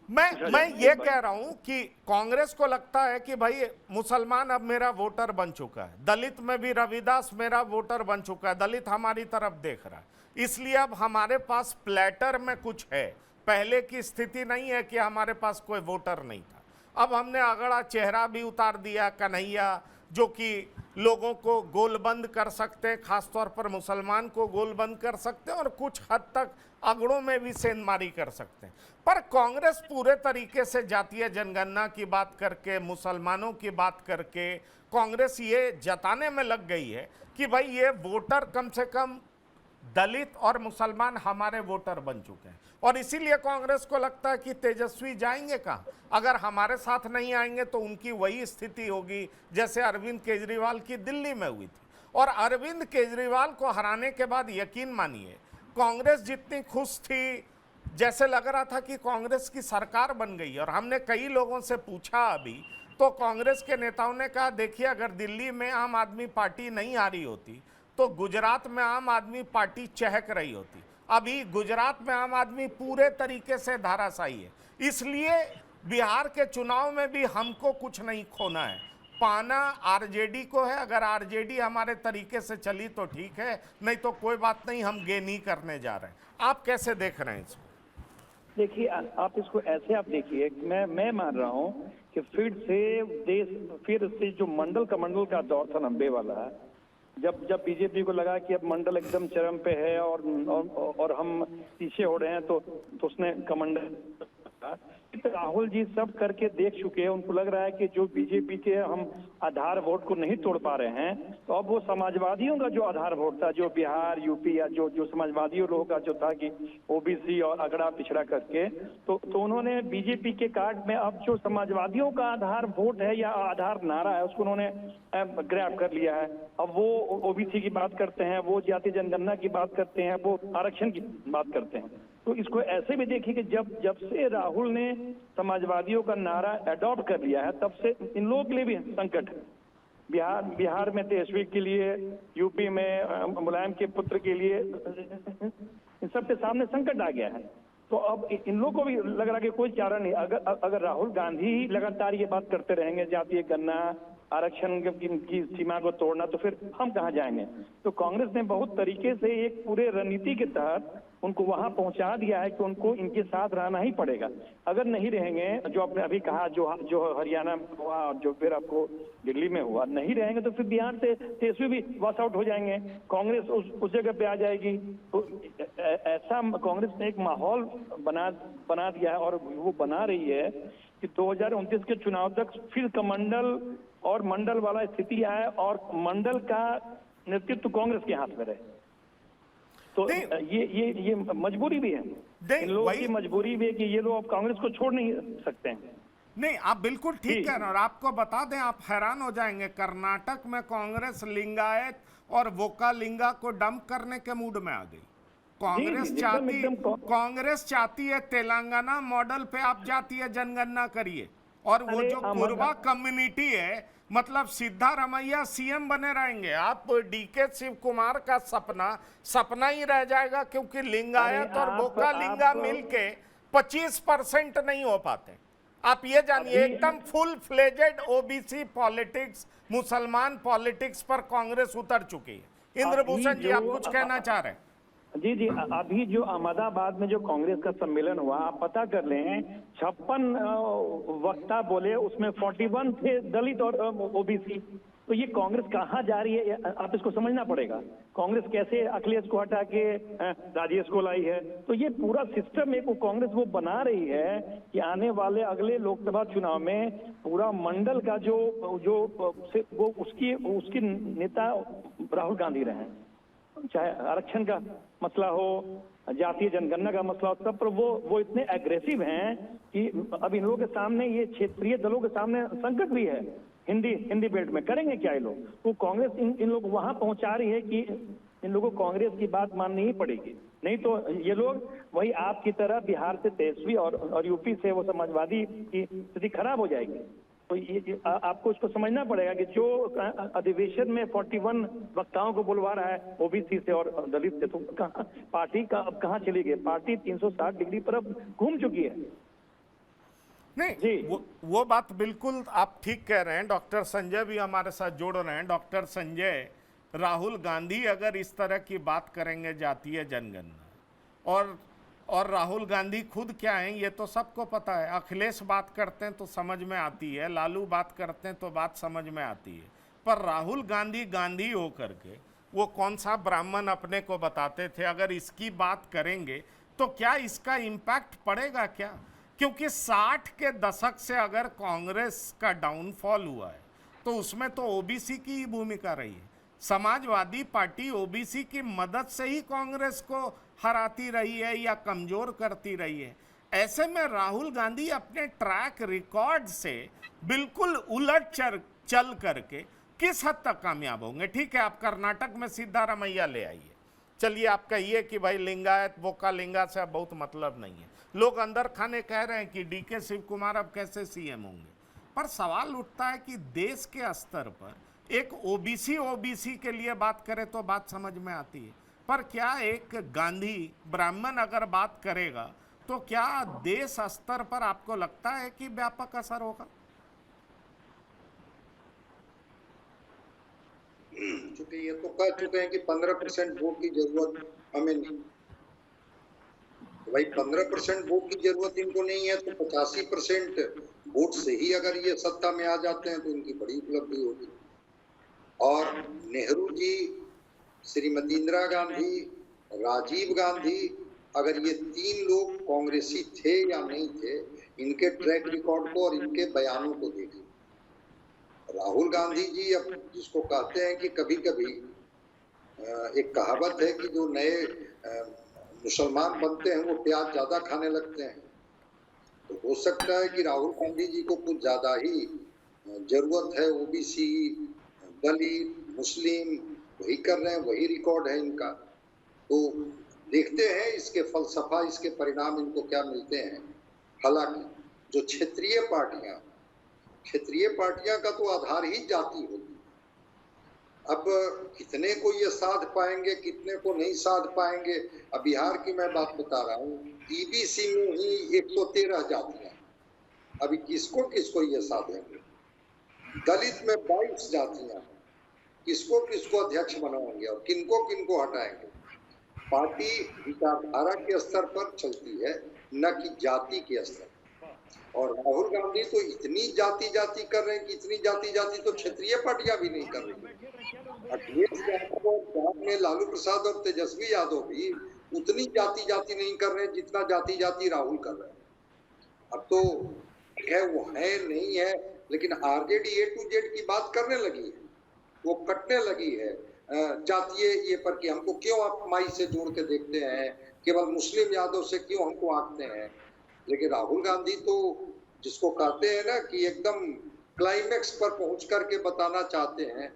मैं ये कह रहा हूं कि कांग्रेस को लगता है कि भाई मुसलमान अब मेरा वोटर बन चुका है, दलित में भी रविदास मेरा वोटर बन चुका है, दलित हमारी तरफ देख रहा है, इसलिए अब हमारे पास प्लेटर में कुछ है। पहले की स्थिति नहीं है कि हमारे पास कोई वोटर नहीं था। अब हमने अगड़ा चेहरा भी उतार दिया, कन्हैया, जो कि लोगों को गोलबंद कर सकते हैं, खासतौर पर मुसलमान को गोलबंद कर सकते हैं, और कुछ हद तक अगड़ों में भी सेंधमारी कर सकते हैं। पर कांग्रेस पूरे तरीके से जातीय जनगणना की बात करके, मुसलमानों की बात करके, कांग्रेस ये जताने में लग गई है कि भाई ये वोटर कम से कम दलित और मुसलमान हमारे वोटर बन चुके हैं। और इसीलिए कांग्रेस को लगता है कि तेजस्वी जाएंगे कहाँ? अगर हमारे साथ नहीं आएंगे तो उनकी वही स्थिति होगी जैसे अरविंद केजरीवाल की दिल्ली में हुई थी। और अरविंद केजरीवाल को हराने के बाद यकीन मानिए कांग्रेस जितनी खुश थी, जैसे लग रहा था कि कांग्रेस की सरकार बन गई। और हमने कई लोगों से पूछा अभी, तो कांग्रेस के नेताओं ने कहा देखिए अगर दिल्ली में आम आदमी पार्टी नहीं आ रही होती तो गुजरात में आम आदमी पार्टी चहक रही होती। अभी गुजरात में आम आदमी पूरे तरीके से धाराशाही है, इसलिए बिहार के चुनाव में भी हमको कुछ नहीं खोना है, पाना आरजेडी को है। अगर आरजेडी हमारे तरीके से चली तो ठीक है, नहीं तो कोई बात नहीं, हम गेन नहीं करने जा रहे हैं। आप कैसे देख रहे हैं इसको? देखिए आप इसको ऐसे आप देखिए, मैं मान रहा हूँ कि फिर से जो मंडल का दौर था 90 वाला, जब बीजेपी को लगा कि अब मंडल एकदम चरम पे है और हम पीछे हो रहे हैं, तो उसने कमंडल, राहुल जी सब करके देख चुके हैं। उनको लग रहा है कि जो बीजेपी के हम आधार वोट को नहीं तोड़ पा रहे हैं, तो अब वो समाजवादियों का जो आधार वोट था, जो बिहार यूपी या जो समाजवादियों लोगों का जो था कि ओबीसी और अगड़ा पिछड़ा करके, तो उन्होंने बीजेपी के कार्ड में अब जो समाजवादियों का आधार वोट है या आधार नारा है उसको उन्होंने ग्रैब कर लिया है। अब वो ओबीसी की बात करते हैं, वो जातीय जनगणना की बात करते हैं, वो आरक्षण की बात करते हैं। तो इसको ऐसे भी देखिए कि जब से राहुल ने समाजवादियों का नारा अडॉप्ट कर लिया है, तब से इन लोगों के लिए भी संकट है। बिहार में तेजस्वी के लिए, यूपी में मुलायम के पुत्र के लिए, इन सबके सामने संकट आ गया है। तो अब इन लोगों को भी लग रहा है कि कोई चारा नहीं। अगर राहुल गांधी ही लगातार ये बात करते रहेंगे जातीय गणना, आरक्षण की सीमा को तोड़ना, तो फिर हम कहाँ जाएंगे? तो कांग्रेस ने बहुत तरीके से एक पूरे रणनीति के तहत उनको वहां पहुंचा दिया है कि उनको इनके साथ रहना ही पड़ेगा। अगर नहीं रहेंगे, जो आपने अभी कहा, जो हरियाणा में हुआ और जो फिर आपको दिल्ली में हुआ, नहीं रहेंगे तो फिर बिहार से तेजस्वी भी वॉश आउट हो जाएंगे, कांग्रेस उस जगह पे आ जाएगी। तो ऐसा कांग्रेस ने एक माहौल बना दिया है, और वो बना रही है कि 2029 के चुनाव तक फिर कमंडल और मंडल वाला स्थिति आए और मंडल का नेतृत्व कांग्रेस के हाथ में रहे। तो ये मजबूरी भी है, इन लोगों की मजबूरी भी है कि ये लोग अब कांग्रेस को छोड़ नहीं सकते हैं। नहीं, आप बिल्कुल ठीक कह रहे हैं। और आपको बता दें, आप हैरान हो जाएंगे, कर्नाटक में कांग्रेस लिंगायत और वोकालिंगा को डंप करने के मूड में आ गई। कांग्रेस चाहती है तेलंगाना मॉडल पे आप जातीय जनगणना करिए, और वो जो कुर्बा कम्युनिटी है मतलब सिद्धारमैया सीएम बने रहेंगे। आप डीके शिव कुमार का सपना ही रह जाएगा, क्योंकि लिंगायत और बोका लिंगा मिलके 25% नहीं हो पाते। आप ये जानिए, एकदम फुल फ्लेजेड ओबीसी पॉलिटिक्स, मुसलमान पॉलिटिक्स पर कांग्रेस उतर चुकी है। इंद्रभूषण जी, आप कुछ कहना चाह रहे हैं? जी, अभी जो अहमदाबाद में जो कांग्रेस का सम्मेलन हुआ, आप पता कर लें, 56 वक्ता बोले, उसमें 41 थे दलित और ओबीसी। तो ये कांग्रेस कहाँ जा रही है, आप इसको समझना पड़ेगा। कांग्रेस कैसे अखिलेश को हटा के राजेश को लाई है। तो ये पूरा सिस्टम एक कांग्रेस वो बना रही है कि आने वाले अगले लोकसभा चुनाव में पूरा मंडल का जो वो उसकी नेता राहुल गांधी रहे, चाहे आरक्षण का मसला हो, जातीय जनगणना का मसला हो, सब पर वो इतने एग्रेसिव हैं कि अब इन लोगों के सामने, ये क्षेत्रीय दलों के सामने संकट भी है। हिंदी बेल्ट में करेंगे क्या ये लोग? वो कांग्रेस इन लोग वहां पहुंचा रही है कि इन लोगों को कांग्रेस की बात माननी ही पड़ेगी, नहीं तो ये लोग वही आपकी तरह बिहार से तेजस्वी और यूपी से वो समाजवादी की स्थिति खराब हो जाएगी। तो ये आपको इसको समझना पड़ेगा कि जो अधिवेशन में 41 वक्ताओं को बुलवा रहा है ओबीसी से और दलित से, तो पार्टी अब कहाँ चली गई? पार्टी 360 डिग्री पर अब घूम चुकी है। नहीं, वो बात बिल्कुल आप ठीक कह रहे हैं। डॉक्टर संजय भी हमारे साथ जोड़ रहे हैं। डॉक्टर संजय, राहुल गांधी अगर इस तरह की बात करेंगे जातीय जनगणना, और राहुल गांधी खुद क्या हैं ये तो सबको पता है। अखिलेश बात करते हैं तो समझ में आती है, लालू बात करते हैं तो बात समझ में आती है, पर राहुल गांधी होकर के वो कौन सा ब्राह्मण अपने को बताते थे, अगर इसकी बात करेंगे तो क्या इसका इम्पैक्ट पड़ेगा क्या? क्योंकि 60 के दशक से अगर कांग्रेस का डाउनफॉल हुआ है तो उसमें तो ओबीसी की ही भूमिका रही है। समाजवादी पार्टी ओबीसी की मदद से ही कांग्रेस को हराती रही है या कमजोर करती रही है। ऐसे में राहुल गांधी अपने ट्रैक रिकॉर्ड से बिल्कुल उलट चल करके किस हद तक कामयाब होंगे? ठीक है, आप कर्नाटक में सिद्धारमैया ले आइए, चलिए आप कहिए कि भाई लिंगायत बोका लिंगा से अब बहुत मतलब नहीं है। लोग अंदर खाने कह रहे हैं कि डीके शिव कुमार अब कैसे सीएम होंगे, पर सवाल उठता है कि देश के स्तर पर एक ओबीसी के लिए बात करे तो बात समझ में आती है, पर क्या एक गांधी ब्राह्मण अगर बात करेगा तो क्या देश स्तर पर आपको लगता है कि व्यापक असर होगा? चूंकि ये तो कह चुके हैं कि 15% वोट की जरूरत हमें नहीं, तो भाई 15% वोट की जरूरत इनको नहीं है, तो 85% वोट से ही अगर ये सत्ता में आ जाते हैं तो इनकी बड़ी उपलब्धि होगी। और नेहरू जी, श्रीमती इंदिरा गांधी, राजीव गांधी, अगर ये 3 लोग कांग्रेसी थे या नहीं थे, इनके ट्रैक रिकॉर्ड को और इनके बयानों को देखिए। राहुल गांधी जी, अब जिसको कहते हैं कि कभी कभी एक कहावत है कि जो नए मुसलमान बनते हैं वो प्याज ज्यादा खाने लगते हैं, तो हो सकता है कि राहुल गांधी जी को कुछ ज्यादा ही जरूरत है। ओबीसी, दलित, मुस्लिम वही कर रहे हैं, वही रिकॉर्ड है इनका। तो देखते हैं इसके फलसफा, इसके परिणाम इनको क्या मिलते हैं। हालांकि जो क्षेत्रीय पार्टियां का तो आधार ही जाति होती है। अब कितने को ये साध पाएंगे, कितने को नहीं साध पाएंगे। अब बिहार की मैं बात बता रहा हूँ, ईबीसी में ही 113 जातियां, अभी किसको ये साधेंगे। दलित में 22 जातियां, किसको अध्यक्ष बनाएंगे और किनको हटाएंगे। पार्टी विचारधारा के स्तर पर चलती है, न कि जाति के स्तर। और राहुल गांधी तो इतनी जाति कर रहे हैं कि इतनी जाति तो क्षेत्रीय पार्टियां भी नहीं कर रही। अखिलेश यादव और बाद में लालू प्रसाद और तेजस्वी यादव भी उतनी जाति नहीं कर रहे जितना जाति राहुल कर रहे हैं। अब तो है वो है नहीं है, लेकिन आरजेडी A to Z की बात करने लगी है, वो कटने लगी है जातीय ये पर कि हमको क्यों आप माई से जोड़ के देखते हैं, केवल मुस्लिम यादव से क्यों हमको आंकते हैं। लेकिन राहुल गांधी तो जिसको कहते हैं ना कि एकदम क्लाइमेक्स पर पहुंच करके बताना चाहते हैं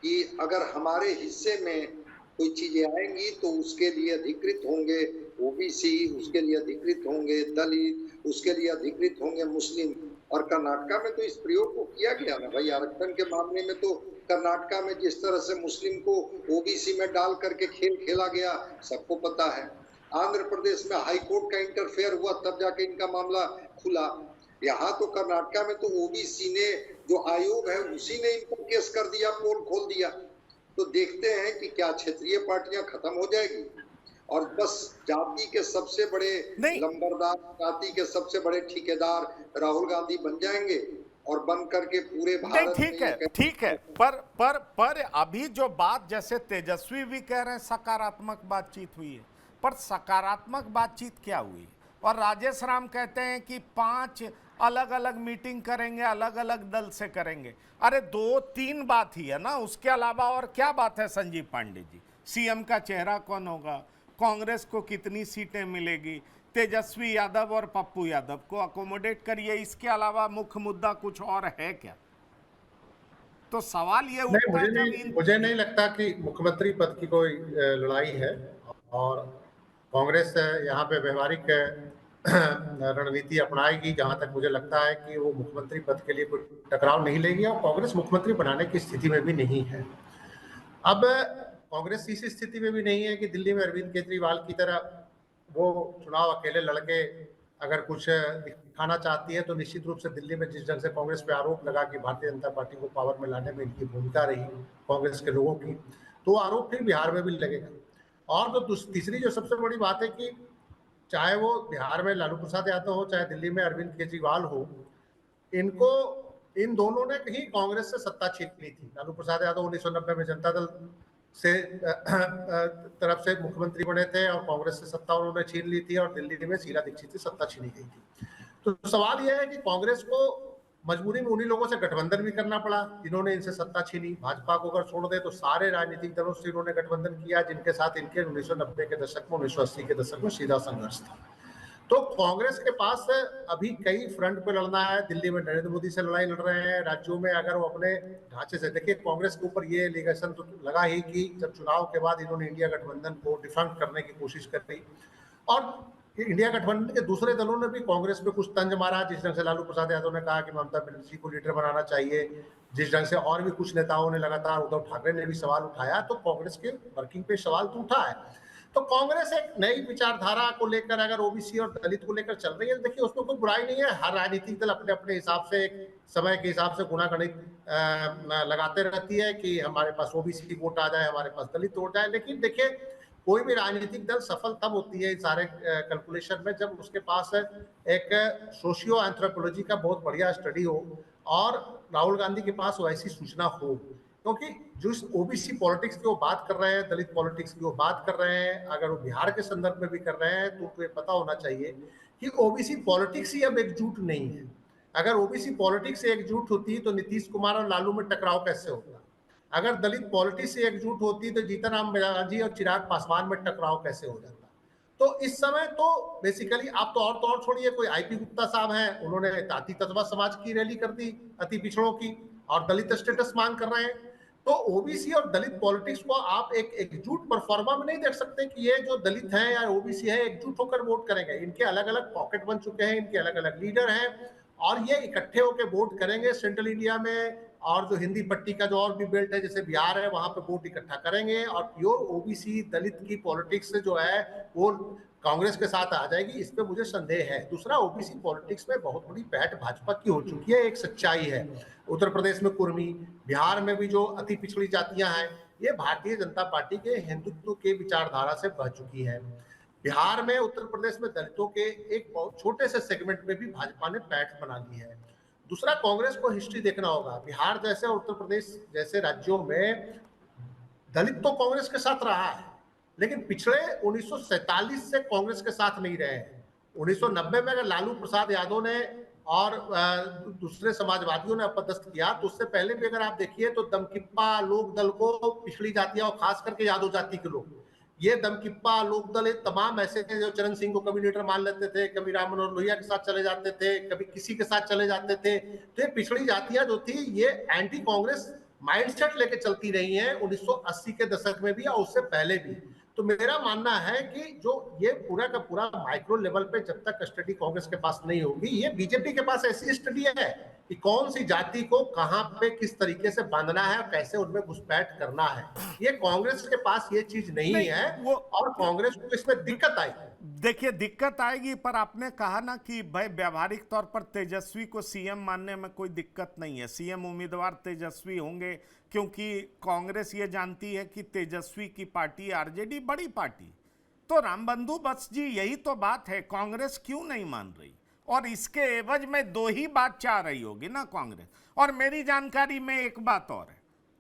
कि अगर हमारे हिस्से में कोई चीजें आएंगी तो उसके लिए अधिकृत होंगे ओबीसी, उसके लिए अधिकृत होंगे दलित, उसके लिए अधिकृत होंगे मुस्लिम। और कर्नाटका में तो इस प्रयोग को किया गया ना भाई। आरक्षण के मामले में तो कर्नाटका में जिस तरह से मुस्लिम को ओबीसी में डाल करके खेल खेला गया सबको पता है। आंध्र प्रदेश में हाई कोर्ट का इंटरफेयर हुआ तब जाके इनका मामला खुला। यहाँ तो कर्नाटका में तो ओबीसी ने जो आयोग है उसी ने इनको केस कर दिया, पोल खोल दिया। तो देखते हैं कि क्या क्षेत्रीय पार्टियां खत्म हो जाएगी और बस जाति के सबसे बड़े लंबरदार, जाति के सबसे बड़े ठेकेदार राहुल गांधी बन जाएंगे और बन करके पूरे भारत ठीक है पर अभी जो बात, जैसे तेजस्वी भी कह रहे हैं सकारात्मक बातचीत हुई है, पर सकारात्मक बातचीत क्या हुई? और राजेश राम कहते हैं कि 5 अलग अलग मीटिंग करेंगे, अलग अलग दल से करेंगे। अरे 2-3 बात ही है ना, उसके अलावा और क्या बात है? संजीव पांडे जी, सीएम का चेहरा कौन होगा, कांग्रेस को कितनी सीटें मिलेगी, तेजस्वी यादव और पप्पू यादव को अकोमोडेट करिए, इसके अलावा मुख्य मुद्दा कुछ और है क्या? तो सवाल ये उठता है। मुझे नहीं लगता कि मुख्यमंत्री पद की कोई लड़ाई है और कांग्रेस यहाँ पे व्यवहारिक रणनीति अपनाएगी। जहां तक मुझे लगता है कि वो मुख्यमंत्री पद के लिए कोई टकराव नहीं लेगी और कांग्रेस मुख्यमंत्री बनाने की स्थिति में भी नहीं है। अब कांग्रेस इस स्थिति में भी नहीं है कि दिल्ली में अरविंद केजरीवाल की तरह वो चुनाव अकेले लड़के अगर कुछ दिखाना चाहती है, तो निश्चित रूप से दिल्ली में जिस ढंग से कांग्रेस पे आरोप लगा कि भारतीय जनता पार्टी को पावर में लाने में इनकी भूमिका रही कांग्रेस के लोगों की, तो आरोप फिर बिहार में भी लगेगा। और तो तीसरी जो सबसे बड़ी बात है कि चाहे वो बिहार में लालू प्रसाद यादव हो, चाहे दिल्ली में अरविंद केजरीवाल हो, इन दोनों ने कहीं कांग्रेस से सत्ता छीन ली थी। लालू प्रसाद यादव 1990 में जनता दल से तरफ से मुख्यमंत्री बने थे और कांग्रेस से सत्ता उन्होंने छीन ली थी और दिल्ली में शीला दीक्षित से सत्ता छीनी गई थी। तो सवाल यह है कि कांग्रेस को मजबूरी में उन्हीं लोगों से गठबंधन भी करना पड़ा जिन्होंने इनसे सत्ता छीनी। भाजपा को अगर छोड़ दे तो सारे राजनीतिक दलों से इन्होंने गठबंधन किया जिनके साथ इनके 1990 के दशक में, 1980 के दशक में सीधा संघर्ष था। तो कांग्रेस के पास अभी कई फ्रंट पे लड़ना है। दिल्ली में नरेंद्र मोदी से लड़ाई लड़ रहे हैं, राज्यों में अगर वो अपने ढांचे से, देखिए कांग्रेस के ऊपर ये एलिगेशन तो लगा ही कि जब चुनाव के बाद इन्होंने इंडिया गठबंधन को डिफंक्ट करने की कोशिश कर रही और इंडिया गठबंधन के दूसरे दलों ने भी कांग्रेस पे कुछ तंज मारा। जिस ढंग से लालू प्रसाद यादव ने कहा कि ममता बनर्जी को लीडर बनाना चाहिए, जिस ढंग से और भी कुछ नेताओं ने लगातार, उद्धव ठाकरे ने भी सवाल उठाया, तो कांग्रेस के वर्किंग पे सवाल तो उठा है। तो कांग्रेस एक नई विचारधारा को लेकर अगर ओबीसी और दलित को लेकर चल रही है, देखिए उसमें कोई बुराई नहीं है। हर राजनीतिक दल अपने अपने हिसाब से, एक समय के हिसाब से गुणा गणित लगाते रहती है कि हमारे पास ओबीसी वोट आ जाए, हमारे पास दलित वोट आए। लेकिन देखिए कोई भी राजनीतिक दल सफल तब होती है इन सारे कैलकुलेशन में जब उसके पास एक सोशियो एंथ्रोपोलॉजी का बहुत बढ़िया स्टडी हो और राहुल गांधी के पास वैसी सूचना हो। क्योंकि जो ओबीसी पॉलिटिक्स की वो बात कर रहे हैं, दलित पॉलिटिक्स की वो बात कर रहे हैं, अगर वो बिहार के संदर्भ में भी कर रहे हैं तो ये पता होना चाहिए कि ओबीसी पॉलिटिक्स ही अब एकजुट नहीं है। अगर ओबीसी पॉलिटिक्स से एकजुट होती तो नीतीश कुमार और लालू में टकराव कैसे होता? अगर दलित पॉलिटिक्स से एकजुट होती तो जीतन राम मांझी और चिराग पासवान में टकराव कैसे हो जाता? तो इस समय तो बेसिकली आप तो और छोड़िए, कोई आईपी गुप्ता साहब हैं, उन्होंने अति तत्वा समाज की रैली कर दी, अति पिछड़ों की, और दलित स्टेटस मांग कर रहे हैं। तो ओबीसी और दलित पॉलिटिक्स को आप एक एकजुट परफॉर्मा में नहीं देख सकते कि ये जो दलित हैं या ओबीसी है एकजुट होकर वोट करेंगे। इनके अलग अलग पॉकेट बन चुके हैं, इनके अलग अलग लीडर हैं और ये इकट्ठे होकर वोट करेंगे। सेंट्रल इंडिया में और जो हिंदी पट्टी का जो और भी बेल्ट है जैसे बिहार है, वहां पे वोट इकट्ठा करेंगे और प्योर ओबीसी दलित की पॉलिटिक्स जो है वो कांग्रेस के साथ आ जाएगी, इस पे मुझे संदेह है। दूसरा, ओबीसी पॉलिटिक्स में बहुत बड़ी पैठ भाजपा की हो चुकी है, एक सच्चाई है। उत्तर प्रदेश में कुर्मी, बिहार में भी जो अति पिछड़ी जातियां हैं, ये भारतीय जनता पार्टी के हिंदुत्व के विचारधारा से बह चुकी है। बिहार में, उत्तर प्रदेश में दलितों के एक बहुत छोटे से सेगमेंट में भी भाजपा ने पैठ बना ली है। दूसरा, कांग्रेस को हिस्ट्री देखना होगा। बिहार जैसे उत्तर प्रदेश जैसे राज्यों में दलित तो कांग्रेस के साथ रहा है, लेकिन पिछले 1947 से कांग्रेस के साथ नहीं रहे हैं। 1990 में अगर लालू प्रसाद यादव ने और दूसरे समाजवादियों ने अपदस्थ किया, तो उससे पहले भी अगर आप देखिए तो दमकिप्पा लोक दल को पिछड़ी जातियां और खास करके यादव जाति के लोग, ये दमकिप्पा लोक दल तमाम ऐसे थे जो चरण सिंह को कभी लीडर मान लेते थे, कभी राम मनोहर लोहिया के साथ चले जाते थे, कभी किसी के साथ चले जाते थे। तो ये पिछड़ी जातियां जो थी ये एंटी कांग्रेस माइंडसेट लेके चलती रही हैं 1980 के दशक में भी और उससे पहले भी। तो मेरा मानना है कि जो ये पूरा का पूरा माइक्रो लेवल पे जब तक स्टडी कांग्रेस के पास नहीं होगी, ये बीजेपी के पास ऐसी स्टडी है कि कौन सी जाति को कहां पे किस तरीके से बांधना है और कैसे उनमें घुसपैठ करना है, ये कांग्रेस के पास ये चीज नहीं है। और कांग्रेस को इसमें दिक्कत आई। देखिए दिक्कत आएगी, पर आपने कहा ना कि भाई व्यावहारिक तौर पर तेजस्वी को सीएम मानने में कोई दिक्कत नहीं है। सीएम उम्मीदवार तेजस्वी होंगे, क्योंकि कांग्रेस ये जानती है कि तेजस्वी की पार्टी आरजेडी बड़ी पार्टी। तो रामबंधु बस जी यही तो बात है, कांग्रेस क्यों नहीं मान रही? और इसके एवज में दो ही बात चाह रही होगी ना कांग्रेस। और मेरी जानकारी में एक बात और है,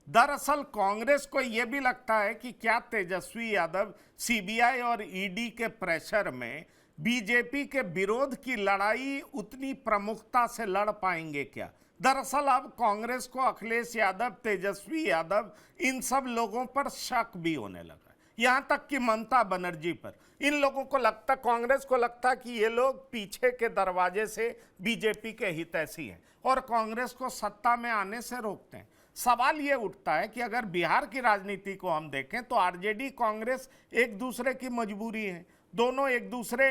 दरअसल कांग्रेस को यह भी लगता है कि क्या तेजस्वी यादव सीबीआई और ईडी के प्रेशर में बीजेपी के विरोध की लड़ाई उतनी प्रमुखता से लड़ पाएंगे क्या? दरअसल अब कांग्रेस को अखिलेश यादव, तेजस्वी यादव, इन सब लोगों पर शक भी होने लगा, यहां तक कि ममता बनर्जी पर। इन लोगों को लगता, कांग्रेस को लगता कि ये लोग पीछे के दरवाजे से बीजेपी के हितैषी हैं और कांग्रेस को सत्ता में आने से रोकते हैं। सवाल ये उठता है कि अगर बिहार की राजनीति को हम देखें तो आरजेडी कांग्रेस एक दूसरे की मजबूरी है, दोनों एक दूसरे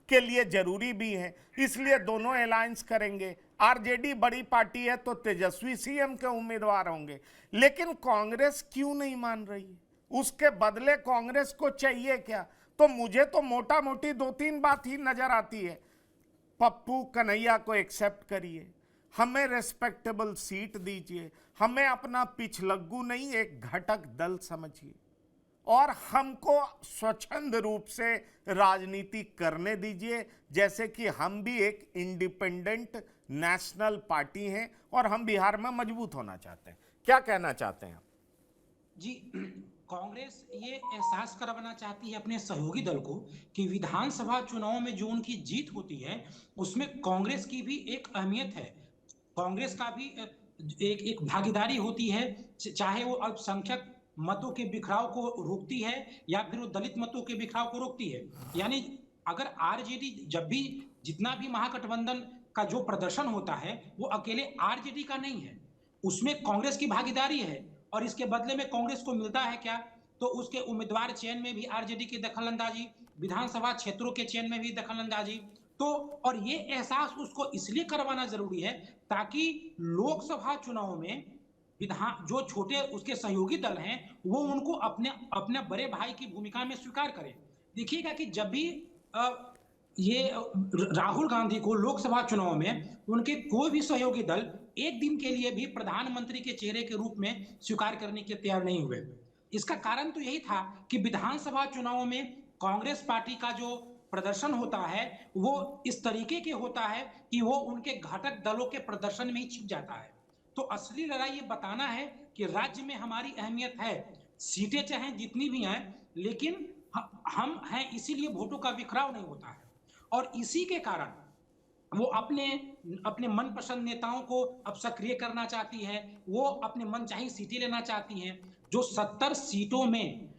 के लिए जरूरी भी है, इसलिए दोनों अलायंस करेंगे। आरजेडी बड़ी पार्टी है तो तेजस्वी सीएम के उम्मीदवार होंगे, लेकिन कांग्रेस क्यों नहीं मान रही है? उसके बदले कांग्रेस को चाहिए क्या? तो मुझे तो मोटा मोटी दो तीन बात ही नजर आती है। पप्पू कन्हैया को एक्सेप्ट करिए, हमें रेस्पेक्टेबल सीट दीजिए, हमें अपना पिछलग्गू नहीं एक घटक दल समझिए, और हमको स्वच्छंद रूप से राजनीति करने दीजिए, जैसे कि हम भी एक इंडिपेंडेंट नेशनल पार्टी हैं और हम बिहार में मजबूत होना चाहते हैं। क्या कहना चाहते हैं? जी, कांग्रेस ये एहसास करवाना चाहती है अपने सहयोगी दल को कि विधानसभा चुनाव में जो उनकी जीत होती है उसमें कांग्रेस की भी एक अहमियत है, कांग्रेस का भी एक भागीदारी होती है, चाहे वो अल्पसंख्यक मतों के बिखराव को रोकती है या फिर वो दलित मतों के बिखराव को रोकती है। यानी अगर आरजेडी जब भी जितना भी महागठबंधन का जो प्रदर्शन होता है वो अकेले आरजेडी का नहीं है, उसमें कांग्रेस की भागीदारी है। और इसके बदले में कांग्रेस को मिलता है क्या? तो उसके उम्मीदवार चयन में भी आरजेडी की दखलंदाजी, विधानसभा क्षेत्रों के चयन में भी दखलंदाजी। तो और ये एहसास उसको इसलिए करवाना जरूरी है ताकि लोकसभा चुनाव में विधान जो छोटे उसके सहयोगी दल हैं वो उनको अपने अपने बड़े भाई की भूमिका में स्वीकार करें। देखिएगा कि जब भी ये राहुल गांधी को लोकसभा चुनाव में उनके कोई भी सहयोगी दल एक दिन के लिए भी प्रधानमंत्री के चेहरे के रूप में स्वीकार करने के तैयार नहीं हुए। इसका कारण तो यही था कि विधानसभा चुनाव में कांग्रेस पार्टी का जो प्रदर्शन होता है वो इस तरीके के होता है कि वो उनके घटक दलों के प्रदर्शन में ही छिप जाता है। तो असली लड़ाई ये बताना है कि राज्य में हमारी अहमियत है, सीटें चाहे जितनी भी हैं, लेकिन हम हैं, इसीलिए वोटों का बिखराव नहीं होता है। और इसी के कारण वो अपने मनपसंद नेताओं को अब सक्रिय करना चाहती है, वो अपने मनचाही सीटें लेना चाहती हैं। जो 70 सीटों में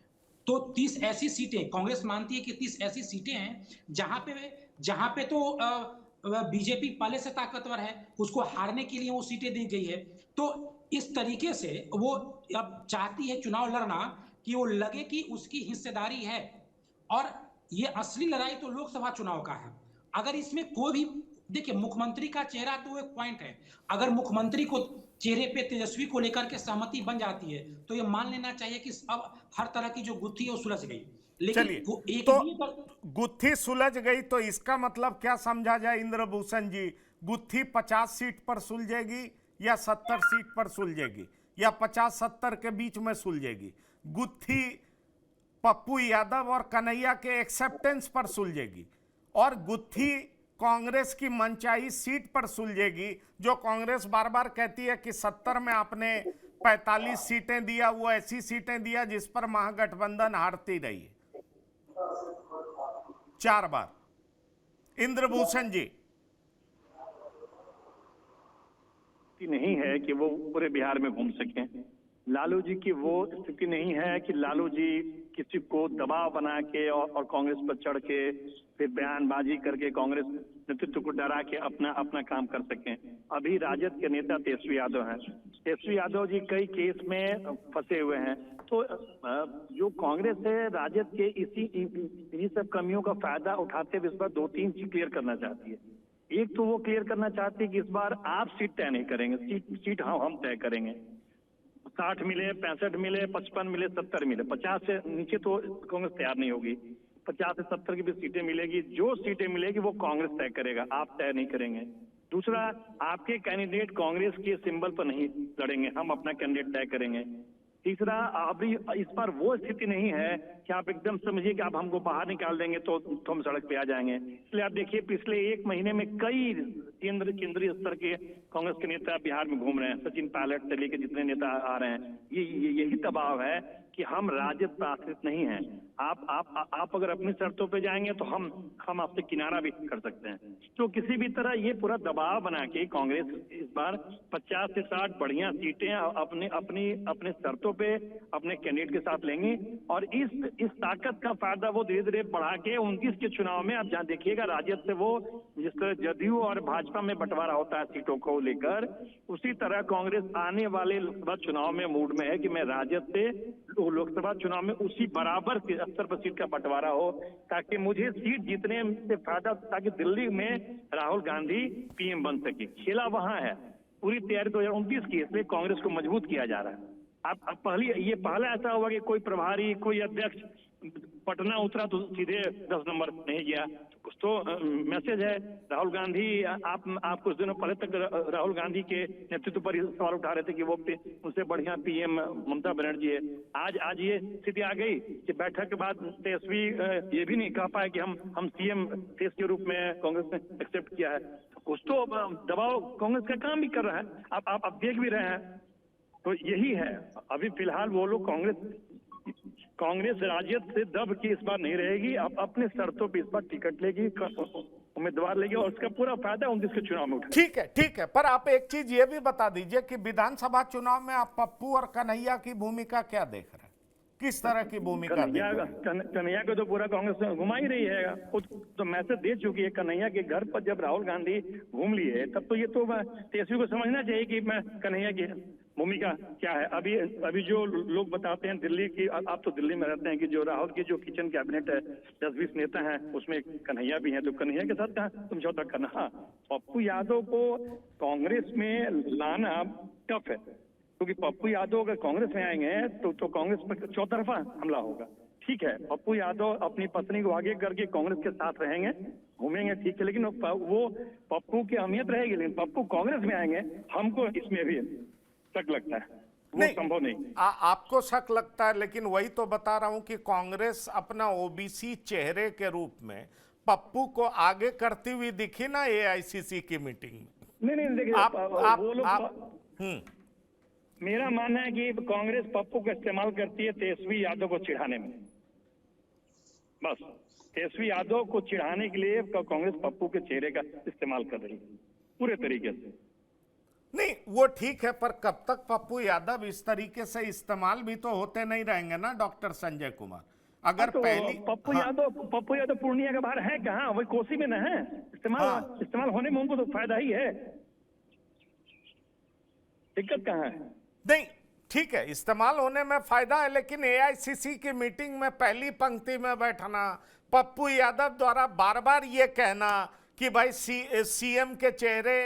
तो 30 ऐसी सीटें कांग्रेस मानती है कि 30 ऐसी सीटें हैं जहां पे तो बीजेपी पहले से ताकतवर है, उसको हारने के लिए वो सीटें दी गई है। तो इस तरीके से वो अब चाहती है चुनाव लड़ना कि वो लगे कि उसकी हिस्सेदारी है। और ये असली लड़ाई तो लोकसभा चुनाव का है। अगर इसमें कोई भी देखिए, मुख्यमंत्री का चेहरा तो एक पॉइंट है, अगर मुख्यमंत्री को चेहरे पे तेजस्वी को लेकर के सहमति बन जाती है तो ये मान लेना चाहिए कि अब हर तरह की जो गुत्थी है वो सुलझ गई। लेकिन तो गुत्थी सुलझ गई तो इसका मतलब क्या समझा जाए इंद्रभूषण जी? गुत्थी 50 सीट पर सुलझेगी या 70 सीट पर सुलझेगी या 50-70 के बीच में सुलझेगी? गुत्थी पप्पू यादव और कन्हैया के एक्सेप्टेंस पर सुलझेगी और गुत्थी कांग्रेस की मनचाही सीट पर सुलझेगी, जो कांग्रेस बार बार कहती है कि 70 में आपने 45 सीटें दिया, वो ऐसी सीटें दिया जिस पर महागठबंधन हारती रही है 4 बार। इंद्रभूषण जी, नहीं है कि वो पूरे बिहार में घूम सकें। लालू जी की वो स्थिति नहीं है कि लालू जी किसी को दबाव बना के और कांग्रेस पर चढ़ के फिर बयानबाजी करके कांग्रेस नेतृत्व को डरा के अपना काम कर सकें। अभी राजद के नेता तेजस्वी यादव हैं। तेजस्वी यादव जी कई केस में फंसे हुए हैं। तो जो कांग्रेस है राजद के इसी सब कमियों का फायदा उठाते हुए इस बार 2-3 चीज क्लियर करना चाहती है। एक तो वो क्लियर करना चाहती है कि इस बार आप सीट तय नहीं करेंगे, सीट हम तय करेंगे। 60 मिले, 65 मिले, 55 मिले, 70 मिले, 50 से नीचे तो कांग्रेस तैयार नहीं होगी। 50 से 70 की भी सीटें मिलेगी, जो सीटें मिलेगी वो कांग्रेस तय करेगा, आप तय नहीं करेंगे। दूसरा, आपके कैंडिडेट कांग्रेस के सिंबल पर नहीं लड़ेंगे, हम अपना कैंडिडेट तय करेंगे। तीसरा, अभी इस बार वो स्थिति नहीं है कि आप एकदम समझिए कि आप हमको बाहर निकाल देंगे तो हम सड़क पे आ जाएंगे। इसलिए आप देखिए पिछले 1 महीने में कई केंद्रीय स्तर के कांग्रेस के नेता बिहार में घूम रहे हैं, सचिन पायलट से लेकर जितने नेता आ रहे हैं, यही दबाव है कि हम राजद पर आश्रित नहीं हैं। आप अगर अपनी शर्तों पे जाएंगे तो हम आपसे किनारा भी कर सकते हैं। तो किसी भी तरह ये पूरा दबाव बना के कांग्रेस इस बार 50 से 60 बढ़िया सीटें अपने शर्तों पे अपने कैंडिडेट के साथ लेंगे और इस ताकत का फायदा वो धीरे धीरे बढ़ा के 29 के चुनाव में आप जहाँ देखिएगा राजद से वो जिस तरह जदयू और भाजपा में बंटवारा होता है सीटों को लेकर, उसी तरह कांग्रेस आने वाले लोकसभा चुनाव में मूड में है कि मैं राजद से लोकसभा चुनाव में उसी बराबर स्तर पर सीट का बंटवारा हो ताकि मुझे सीट जीतने से फायदा, ताकि दिल्ली में राहुल गांधी पीएम बन सके। खेला वहां है, पूरी तैयारी 2029 की, इसलिए कांग्रेस को मजबूत किया जा रहा है। अब पहला ऐसा हुआ कि कोई प्रभारी, कोई अध्यक्ष पटना उतरा तो सीधे 10 नंबर नहीं गया। कुछ तो मैसेज है। राहुल गांधी, आप कुछ दिनों पहले तक राहुल गांधी के नेतृत्व पर सवाल उठा रहे थे कि वो उनसे बढ़िया पीएम ममता बनर्जी है। आज ये स्थिति आ गई कि बैठक के बाद तेजस्वी ये भी नहीं कह पाए कि हम सीएम फेस के रूप में कांग्रेस ने एक्सेप्ट किया है। कुछ तो दबाव कांग्रेस का काम भी कर रहा है, आप देख भी रहे हैं। तो यही है, अभी फिलहाल वो लोग कांग्रेस राजद से दब के इस बार नहीं रहेगी, अब अपने शर्तों पे इस बार टिकट लेगी, उम्मीदवार लेगी और उसका पूरा फायदा 29 के चुनाव में उठाएगी। ठीक है, पर आप एक चीज ये भी बता दीजिए कि विधानसभा चुनाव में आप पप्पू और कन्हैया की भूमिका क्या देख रहे हैं, किस तरह की भूमिका? कन्हैया को तो पूरा कांग्रेस घुमा ही रही है, तो मैसेज दे चुकी है। कन्हैया के घर पर जब राहुल गांधी घूम लिए तब तो ये तो तेजस्वी को समझना चाहिए कि मैं कन्हैया की भूमिका क्या है। अभी जो लोग बताते हैं दिल्ली की, आप तो दिल्ली में रहते हैं, कि जो राहुल की जो किचन कैबिनेट है 10-20 नेता हैं उसमें कन्हैया भी हैं, तो कन्हैया के साथ कहाँ समझौता करना। हाँ, पप्पू यादव को कांग्रेस में लाना टफ है, क्योंकि पप्पू यादव अगर कांग्रेस में आएंगे तो कांग्रेस पर चौतरफा हमला होगा। ठीक है, पप्पू यादव अपनी पत्नी को आगे करके कांग्रेस के साथ रहेंगे, घूमेंगे, ठीक है, लेकिन वो पप्पू की अहमियत रहेगी। लेकिन पप्पू कांग्रेस में आएंगे, हमको इसमें भी शक लगता है, वो संभव नहीं। आपको शक लगता है, लेकिन वही तो बता रहा हूं कि कांग्रेस अपना ओबीसी चेहरे के रूप में पप्पू को आगे करती हुई दिखी ना एआईसीसी की मीटिंग में। नहीं देखिए, मेरा मानना है कि कांग्रेस पप्पू का इस्तेमाल करती है तेजस्वी यादव को चिढ़ाने में, बस तेजस्वी यादव को चिढ़ाने के लिए कांग्रेस पप्पू के चेहरे का इस्तेमाल कर रही है पूरे तरीके से। नहीं, वो ठीक है, पर कब तक पप्पू यादव इस तरीके से इस्तेमाल भी तो होते नहीं रहेंगे ना डॉक्टर संजय कुमार। अगर तो पहली पप्पू यादव पूर्णिया का बाहर है कहाँ, वही कोसी में न है। इस्तेमाल होने में उनको तो फायदा ही है, दिक्कत कहाँ है? नहीं, ठीक है, इस्तेमाल होने में फायदा है, लेकिन एआईसीसी की मीटिंग में पहली पंक्ति में बैठना, पप्पू यादव द्वारा बार बार ये कहना कि भाई सीएम के चेहरे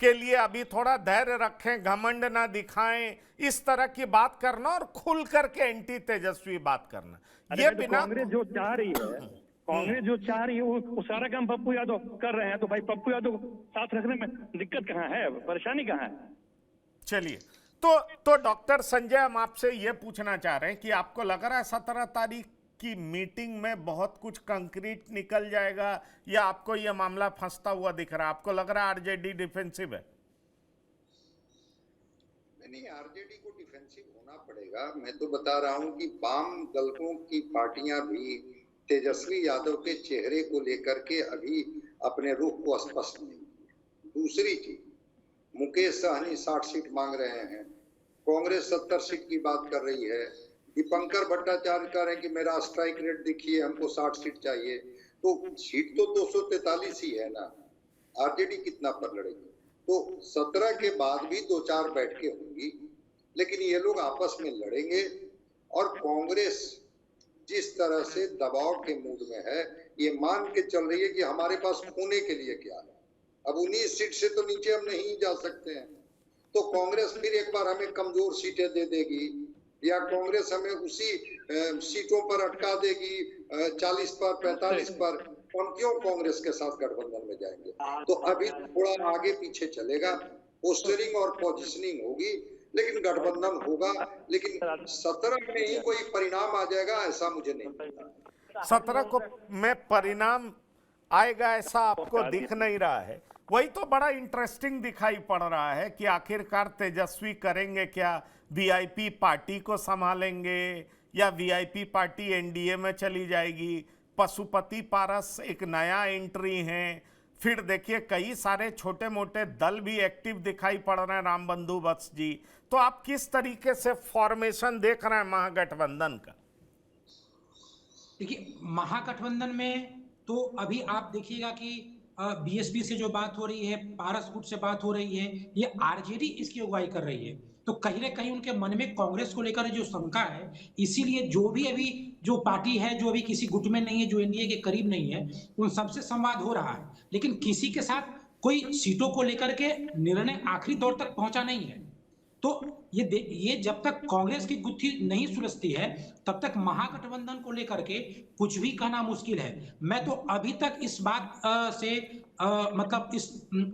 के लिए अभी थोड़ा धैर्य रखें, घमंड ना दिखाएं, इस तरह की बात करना और खुल करके एंटी तेजस्वी बात करना, ये बिना कांग्रेस जो चाह रही है वो सारा काम पप्पू यादव कर रहे हैं, तो भाई पप्पू यादव साथ रखने में दिक्कत कहाँ है, परेशानी कहाँ है? चलिए, तो डॉक्टर संजय, हम आपसे ये पूछना चाह रहे हैं कि आपको लग रहा है 17 तारीख की मीटिंग में बहुत कुछ कंक्रीट निकल जाएगा, या आपको ये मामला फंसता हुआ दिख रहा है? आपको लग रहा है आरजेडी डिफेंसिव है? नहीं, आरजेडी को डिफेंसिव होना पड़ेगा। मैं तो बता रहा हूं कि वाम दलों की पार्टियां भी तेजस्वी यादव के चेहरे को लेकर के अभी अपने रुख को स्पष्ट नहीं किया। दूसरी चीज, मुकेश सहनी 60 सीट मांग रहे हैं, कांग्रेस 70 सीट की बात कर रही है, दीपंकर भट्टाचार्य कह रहे हैं कि मेरा स्ट्राइक रेट दिखिए, हमको 60 सीट चाहिए। तो सीट तो 243 ही है ना, आरजेडी कितना पर लड़ेगी? तो 17 के बाद भी 2-4 बैठकें होंगी, लेकिन ये लोग आपस में लड़ेंगे और कांग्रेस जिस तरह से दबाव के मूड में है, ये मान के चल रही है कि हमारे पास खोने के लिए क्या है। अब 19 सीट से तो नीचे हम नहीं जा सकते हैं, तो कांग्रेस फिर एक बार हमें कमजोर सीटें दे देगी या कांग्रेस हमें उसी सीटों पर अटका देगी 40 पर 45 पर। हम क्यों कांग्रेस के साथ गठबंधन में जाएंगे? तो अभी थोड़ा आगे पीछे चलेगा, पोस्टरिंग और पोजिशनिंग होगी, लेकिन गठबंधन होगा। लेकिन 17 में ही कोई परिणाम आ जाएगा ऐसा मुझे नहीं लगता। 17 को में परिणाम आएगा ऐसा आपको दिख नहीं रहा है। वही तो बड़ा इंटरेस्टिंग दिखाई पड़ रहा है कि आखिरकार तेजस्वी करेंगे क्या, वीआईपी पार्टी को संभालेंगे या वीआईपी पार्टी एनडीए में चली जाएगी। पशुपति पारस एक नया एंट्री है, फिर देखिए कई सारे छोटे मोटे दल भी एक्टिव दिखाई पड़ रहे हैं, रामबंधु वत्स जी। तो आप किस तरीके से फॉर्मेशन देख रहे हैं महागठबंधन का? देखिए, महागठबंधन में तो अभी आप देखिएगा कि बीएसपी से जो बात हो रही है, पारस गुट से बात हो रही है, ये आरजेडी इसकी अगुवाई कर रही है। तो कहीं ना कहीं उनके मन में कांग्रेस को लेकर जो शंका है, इसीलिए जो भी अभी जो पार्टी है जो अभी किसी गुट में नहीं है, जो एनडीए के करीब नहीं है, उन सबसे संवाद हो रहा है, लेकिन किसी के साथ कोई सीटों को लेकर के निर्णय आखिरी दौर तक पहुंचा नहीं है। तो ये जब तक कांग्रेस की गुत्थी नहीं सुलझती है तब तक महागठबंधन को लेकर के कुछ भी कहना मुश्किल है। मैं तो अभी तक इस बात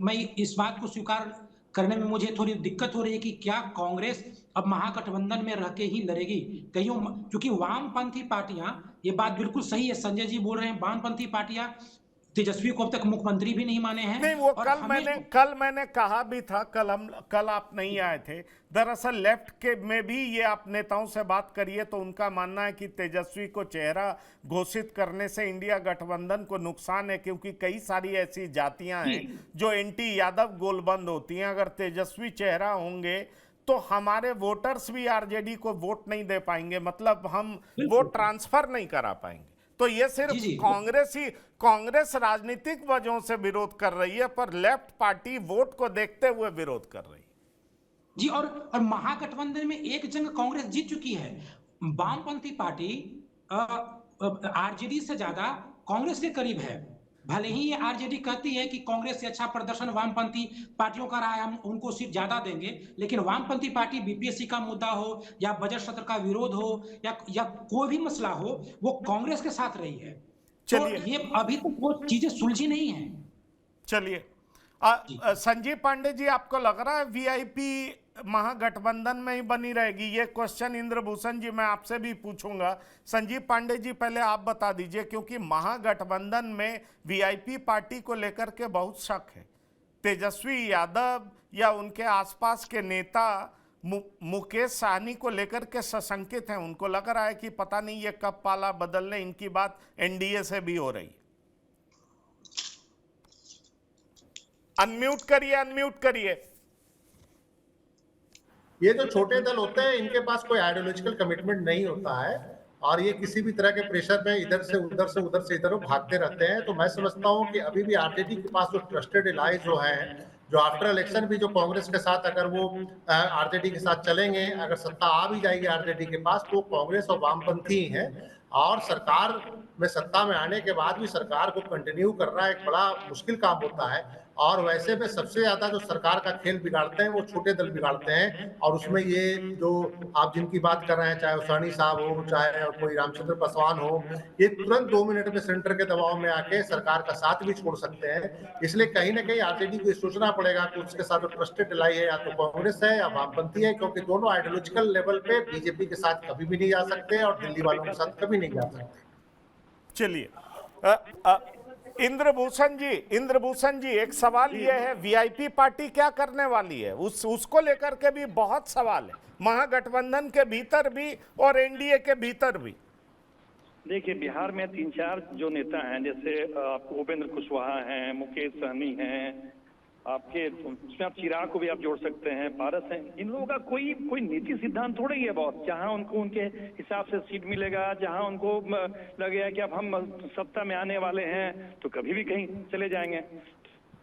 मैं इस बात को स्वीकार करने में मुझे थोड़ी दिक्कत हो रही है कि क्या कांग्रेस अब महागठबंधन में रह के ही लड़ेगी कहीं, क्योंकि वामपंथी पार्टियां, ये बात बिल्कुल सही है, संजय जी बोल रहे हैं, वामपंथी पार्टियां तेजस्वी को अब तक मुख्यमंत्री भी नहीं माने हैं। नहीं, वो कल मैंने कहा भी था, कल आप नहीं आए थे। दरअसल लेफ्ट के में भी ये आप नेताओं से बात करिए तो उनका मानना है कि तेजस्वी को चेहरा घोषित करने से इंडिया गठबंधन को नुकसान है, क्योंकि कई सारी ऐसी जातियां हैं जो एंटी यादव गोलबंद होती हैं। अगर तेजस्वी चेहरा होंगे तो हमारे वोटर्स भी आरजेडी को वोट नहीं दे पाएंगे, मतलब हम वोट ट्रांसफर नहीं करा पाएंगे। तो ये सिर्फ कांग्रेस राजनीतिक वजहों से विरोध कर रही है, पर लेफ्ट पार्टी वोट को देखते हुए विरोध कर रही है जी। और महागठबंधन में एक जंग कांग्रेस जीत चुकी है। वामपंथी पार्टी आरजेडी से ज्यादा कांग्रेस के करीब है। भले ही ये आरजेडी कहती है कि कांग्रेस से अच्छा प्रदर्शन वामपंथी पार्टियों का रहा है, हम उनको सीट ज्यादा देंगे, लेकिन वामपंथी पार्टी बीपीएससी का मुद्दा हो या बजट सत्र का विरोध हो या कोई भी मसला हो, वो कांग्रेस के साथ रही है। तो ये अभी तक वो चीजें सुलझी नहीं है। चलिए संजीव पांडे जी, आपको लग रहा है वीआईपी महागठबंधन में ही बनी रहेगी? ये क्वेश्चन इंद्रभूषण जी मैं आपसे भी पूछूंगा। संजीव पांडे जी पहले आप बता दीजिए, क्योंकि महागठबंधन में वीआईपी पार्टी को लेकर के बहुत शक है। तेजस्वी यादव या उनके आसपास के नेता मुकेश सहनी को लेकर के सशंकित हैं। उनको लग रहा है कि पता नहीं ये कब पाला बदलने, इनकी बात एनडीए से भी हो रही। अनम्यूट करिए। ये जो छोटे दल होते हैं इनके पास कोई आइडियोलॉजिकल कमिटमेंट नहीं होता है और ये किसी भी तरह के प्रेशर में इधर से उधर से भागते रहते हैं। तो मैं समझता हूँ कि अभी भी आरजेडी के पास जो ट्रस्टेड एलाइज जो है, जो आफ्टर इलेक्शन भी जो कांग्रेस के साथ अगर वो आरजेडी के साथ चलेंगे, अगर सत्ता आ भी जाएगी आरजेडी के पास, तो कांग्रेस और वामपंथी हैं। और सरकार में सत्ता में आने के बाद भी सरकार को कंटिन्यू करना एक बड़ा मुश्किल काम होता है। और वैसे में सबसे ज्यादा जो सरकार का खेल बिगाड़ते हैं वो छोटे दल बिगाड़ते हैं। और उसमें ये जो आप जिनकी बात कर रहे हैं, चाहे सहनी साहब हो, चाहे कोई रामचंद्र पासवान हो, ये तुरंत 2 मिनट में सेंटर के दबाव में आके सरकार का साथ भी छोड़ सकते हैं। इसलिए कहीं ना कहीं आरजेडी को सोचना पड़ेगा कि उसके साथ जो ट्रस्टेड एलाई है या तो कांग्रेस है या वामपंथी है, क्योंकि दोनों आइडियोलॉजिकल लेवल पे बीजेपी के साथ कभी भी नहीं जा सकते और दिल्ली वालों के साथ कभी नहीं जा सकते। चलिए इंद्रभूषण जी एक सवाल यह है, वीआईपी पार्टी क्या करने वाली है? उसको लेकर के भी बहुत सवाल है, महागठबंधन के भीतर भी और एनडीए के भीतर भी। देखिए, बिहार में 3-4 जो नेता हैं, जैसे उपेंद्र कुशवाहा हैं, मुकेश सहनी हैं, आपके उसमें आप चिराग को भी आप जोड़ सकते हैं, पारस हैं। इन लोगों का कोई नीति सिद्धांत थोड़ा ही है बहुत। जहां उनको उनके हिसाब से सीट मिलेगा, जहां उनको लगेगा कि अब हम सत्ता में आने वाले हैं तो कभी भी कहीं चले जाएंगे।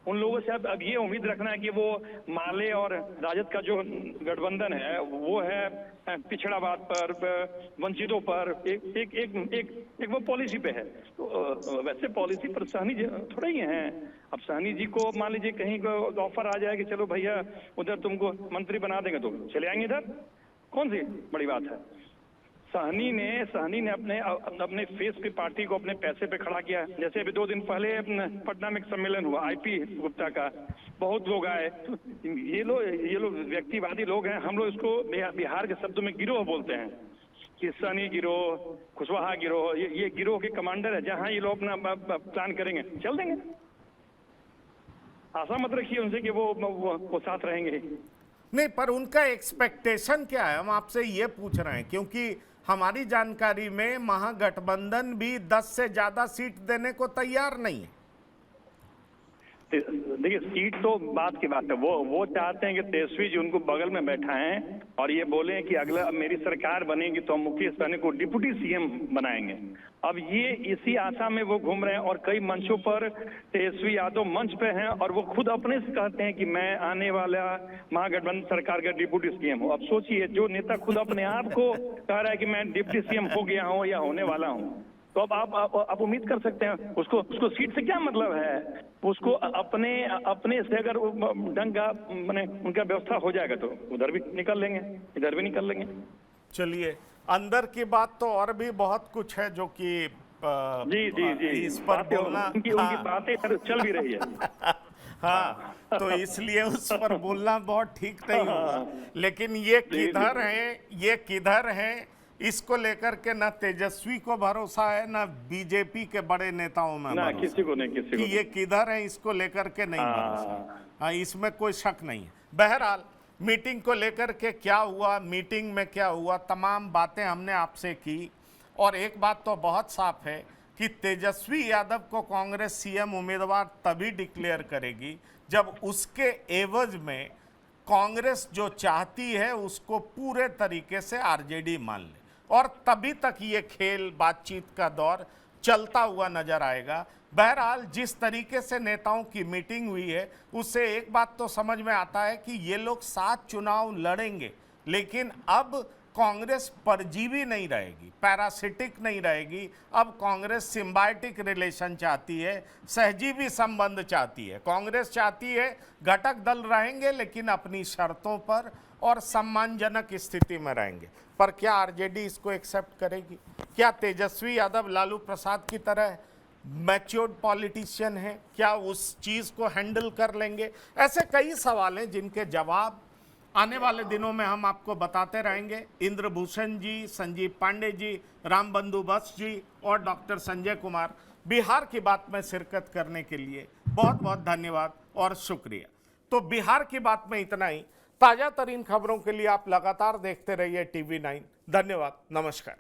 उन लोगों से अब ये उम्मीद रखना है कि वो माले और राजद का जो गठबंधन है वो है पिछड़ावाद पर, वंचितों पर, एक वो पॉलिसी पे है। तो वैसे पॉलिसी पर सहनी जी थोड़ा ही हैं। अब सहनी जी को मान लीजिए कहीं ऑफर आ जाए कि चलो भैया उधर तुमको मंत्री बना देंगे तो चले आएंगे इधर, कौन सी बड़ी बात है। सहनी ने अपने फेस पे पार्टी को अपने पैसे पे खड़ा किया। जैसे अभी 2 दिन पहले पटना में एक सम्मेलन हुआ आईपी गुप्ता का, बहुत लोग आए। ये लोग व्यक्तिवादी लोग हैं। हम लोग इसको बिहार के शब्दों में गिरोह बोलते हैं कि सहनी गिरोह, कुशवाहा गिरोह, ये गिरोह के कमांडर है। जहां ये लोग अपना प्लान करेंगे चल देंगे। आशा मत रखिए उनसे कि वो साथ रहेंगे। नहीं, पर उनका एक्सपेक्टेशन क्या है, हम आपसे ये पूछ रहे हैं, क्योंकि हमारी जानकारी में महागठबंधन भी 10 से ज्यादा सीट देने को तैयार नहीं है। देखिए सीट तो बात की बात है। वो चाहते हैं कि तेजस्वी जी उनको बगल में बैठाएं और ये बोले कि अगला मेरी सरकार बनेगी तो हम मुकेश सहनी को डिप्टी सीएम बनाएंगे। अब ये इसी आशा में वो घूम रहे हैं और कई मंचों पर तेजस्वी यादव मंच पे हैं और वो खुद अपने से कहते हैं कि मैं आने वाला महागठबंधन सरकार का डिप्टी सीएम हूँ। अब सोचिए, जो नेता खुद अपने आप को कह रहा है कि मैं डिप्टी सीएम हो गया हूँ या होने वाला हूँ, तो अब आप उम्मीद कर सकते हैं उसको सीट से क्या मतलब है। उसको अपने से अगर ढंग का माने उनका व्यवस्था हो जाएगा तो उधर भी निकल लेंगे, इधर भी निकल लेंगे। चलिए, अंदर की बात तो और भी बहुत कुछ है जो कि जी इस पर बोलना, उनकी बातें चल भी रही है। हाँ, तो इसलिए उस पर बोलना बहुत ठीक नहीं होगा। लेकिन ये किधर है इसको लेकर के ना तेजस्वी को भरोसा है, ना बीजेपी के बड़े नेताओं में ना किसी को नहीं ये किधर है इसको लेकर के नहीं भरोसा। हाँ, इसमें कोई शक नहीं है। बहरहाल मीटिंग को लेकर के क्या हुआ, मीटिंग में क्या हुआ, तमाम बातें हमने आपसे की। और एक बात तो बहुत साफ है कि तेजस्वी यादव को कांग्रेस सीएम उम्मीदवार तभी डिक्लेयर करेगी जब उसके एवज में कांग्रेस जो चाहती है उसको पूरे तरीके से आरजेडी मान ले, और तभी तक ये खेल बातचीत का दौर चलता हुआ नजर आएगा। बहरहाल जिस तरीके से नेताओं की मीटिंग हुई है उससे एक बात तो समझ में आता है कि ये लोग साथ चुनाव लड़ेंगे, लेकिन अब कांग्रेस परजीवी नहीं रहेगी, पैरासिटिक नहीं रहेगी। अब कांग्रेस सिम्बायोटिक रिलेशन चाहती है, सहजीवी संबंध चाहती है। कांग्रेस चाहती है घटक दल रहेंगे लेकिन अपनी शर्तों पर और सम्मानजनक स्थिति में रहेंगे। पर क्या आरजेडी इसको एक्सेप्ट करेगी? क्या तेजस्वी यादव लालू प्रसाद की तरह मैच्योर्ड पॉलिटिशियन है? क्या उस चीज़ को हैंडल कर लेंगे? ऐसे कई सवाल हैं जिनके जवाब आने वाले दिनों में हम आपको बताते रहेंगे। इंद्रभूषण जी, संजीव पांडे जी, रामबंधु बस जी और डॉक्टर संजय कुमार, बिहार की बात में शिरकत करने के लिए बहुत बहुत धन्यवाद और शुक्रिया। तो बिहार की बात में इतना ही। ताज़ा तरीन खबरों के लिए आप लगातार देखते रहिए TV9। धन्यवाद, नमस्कार।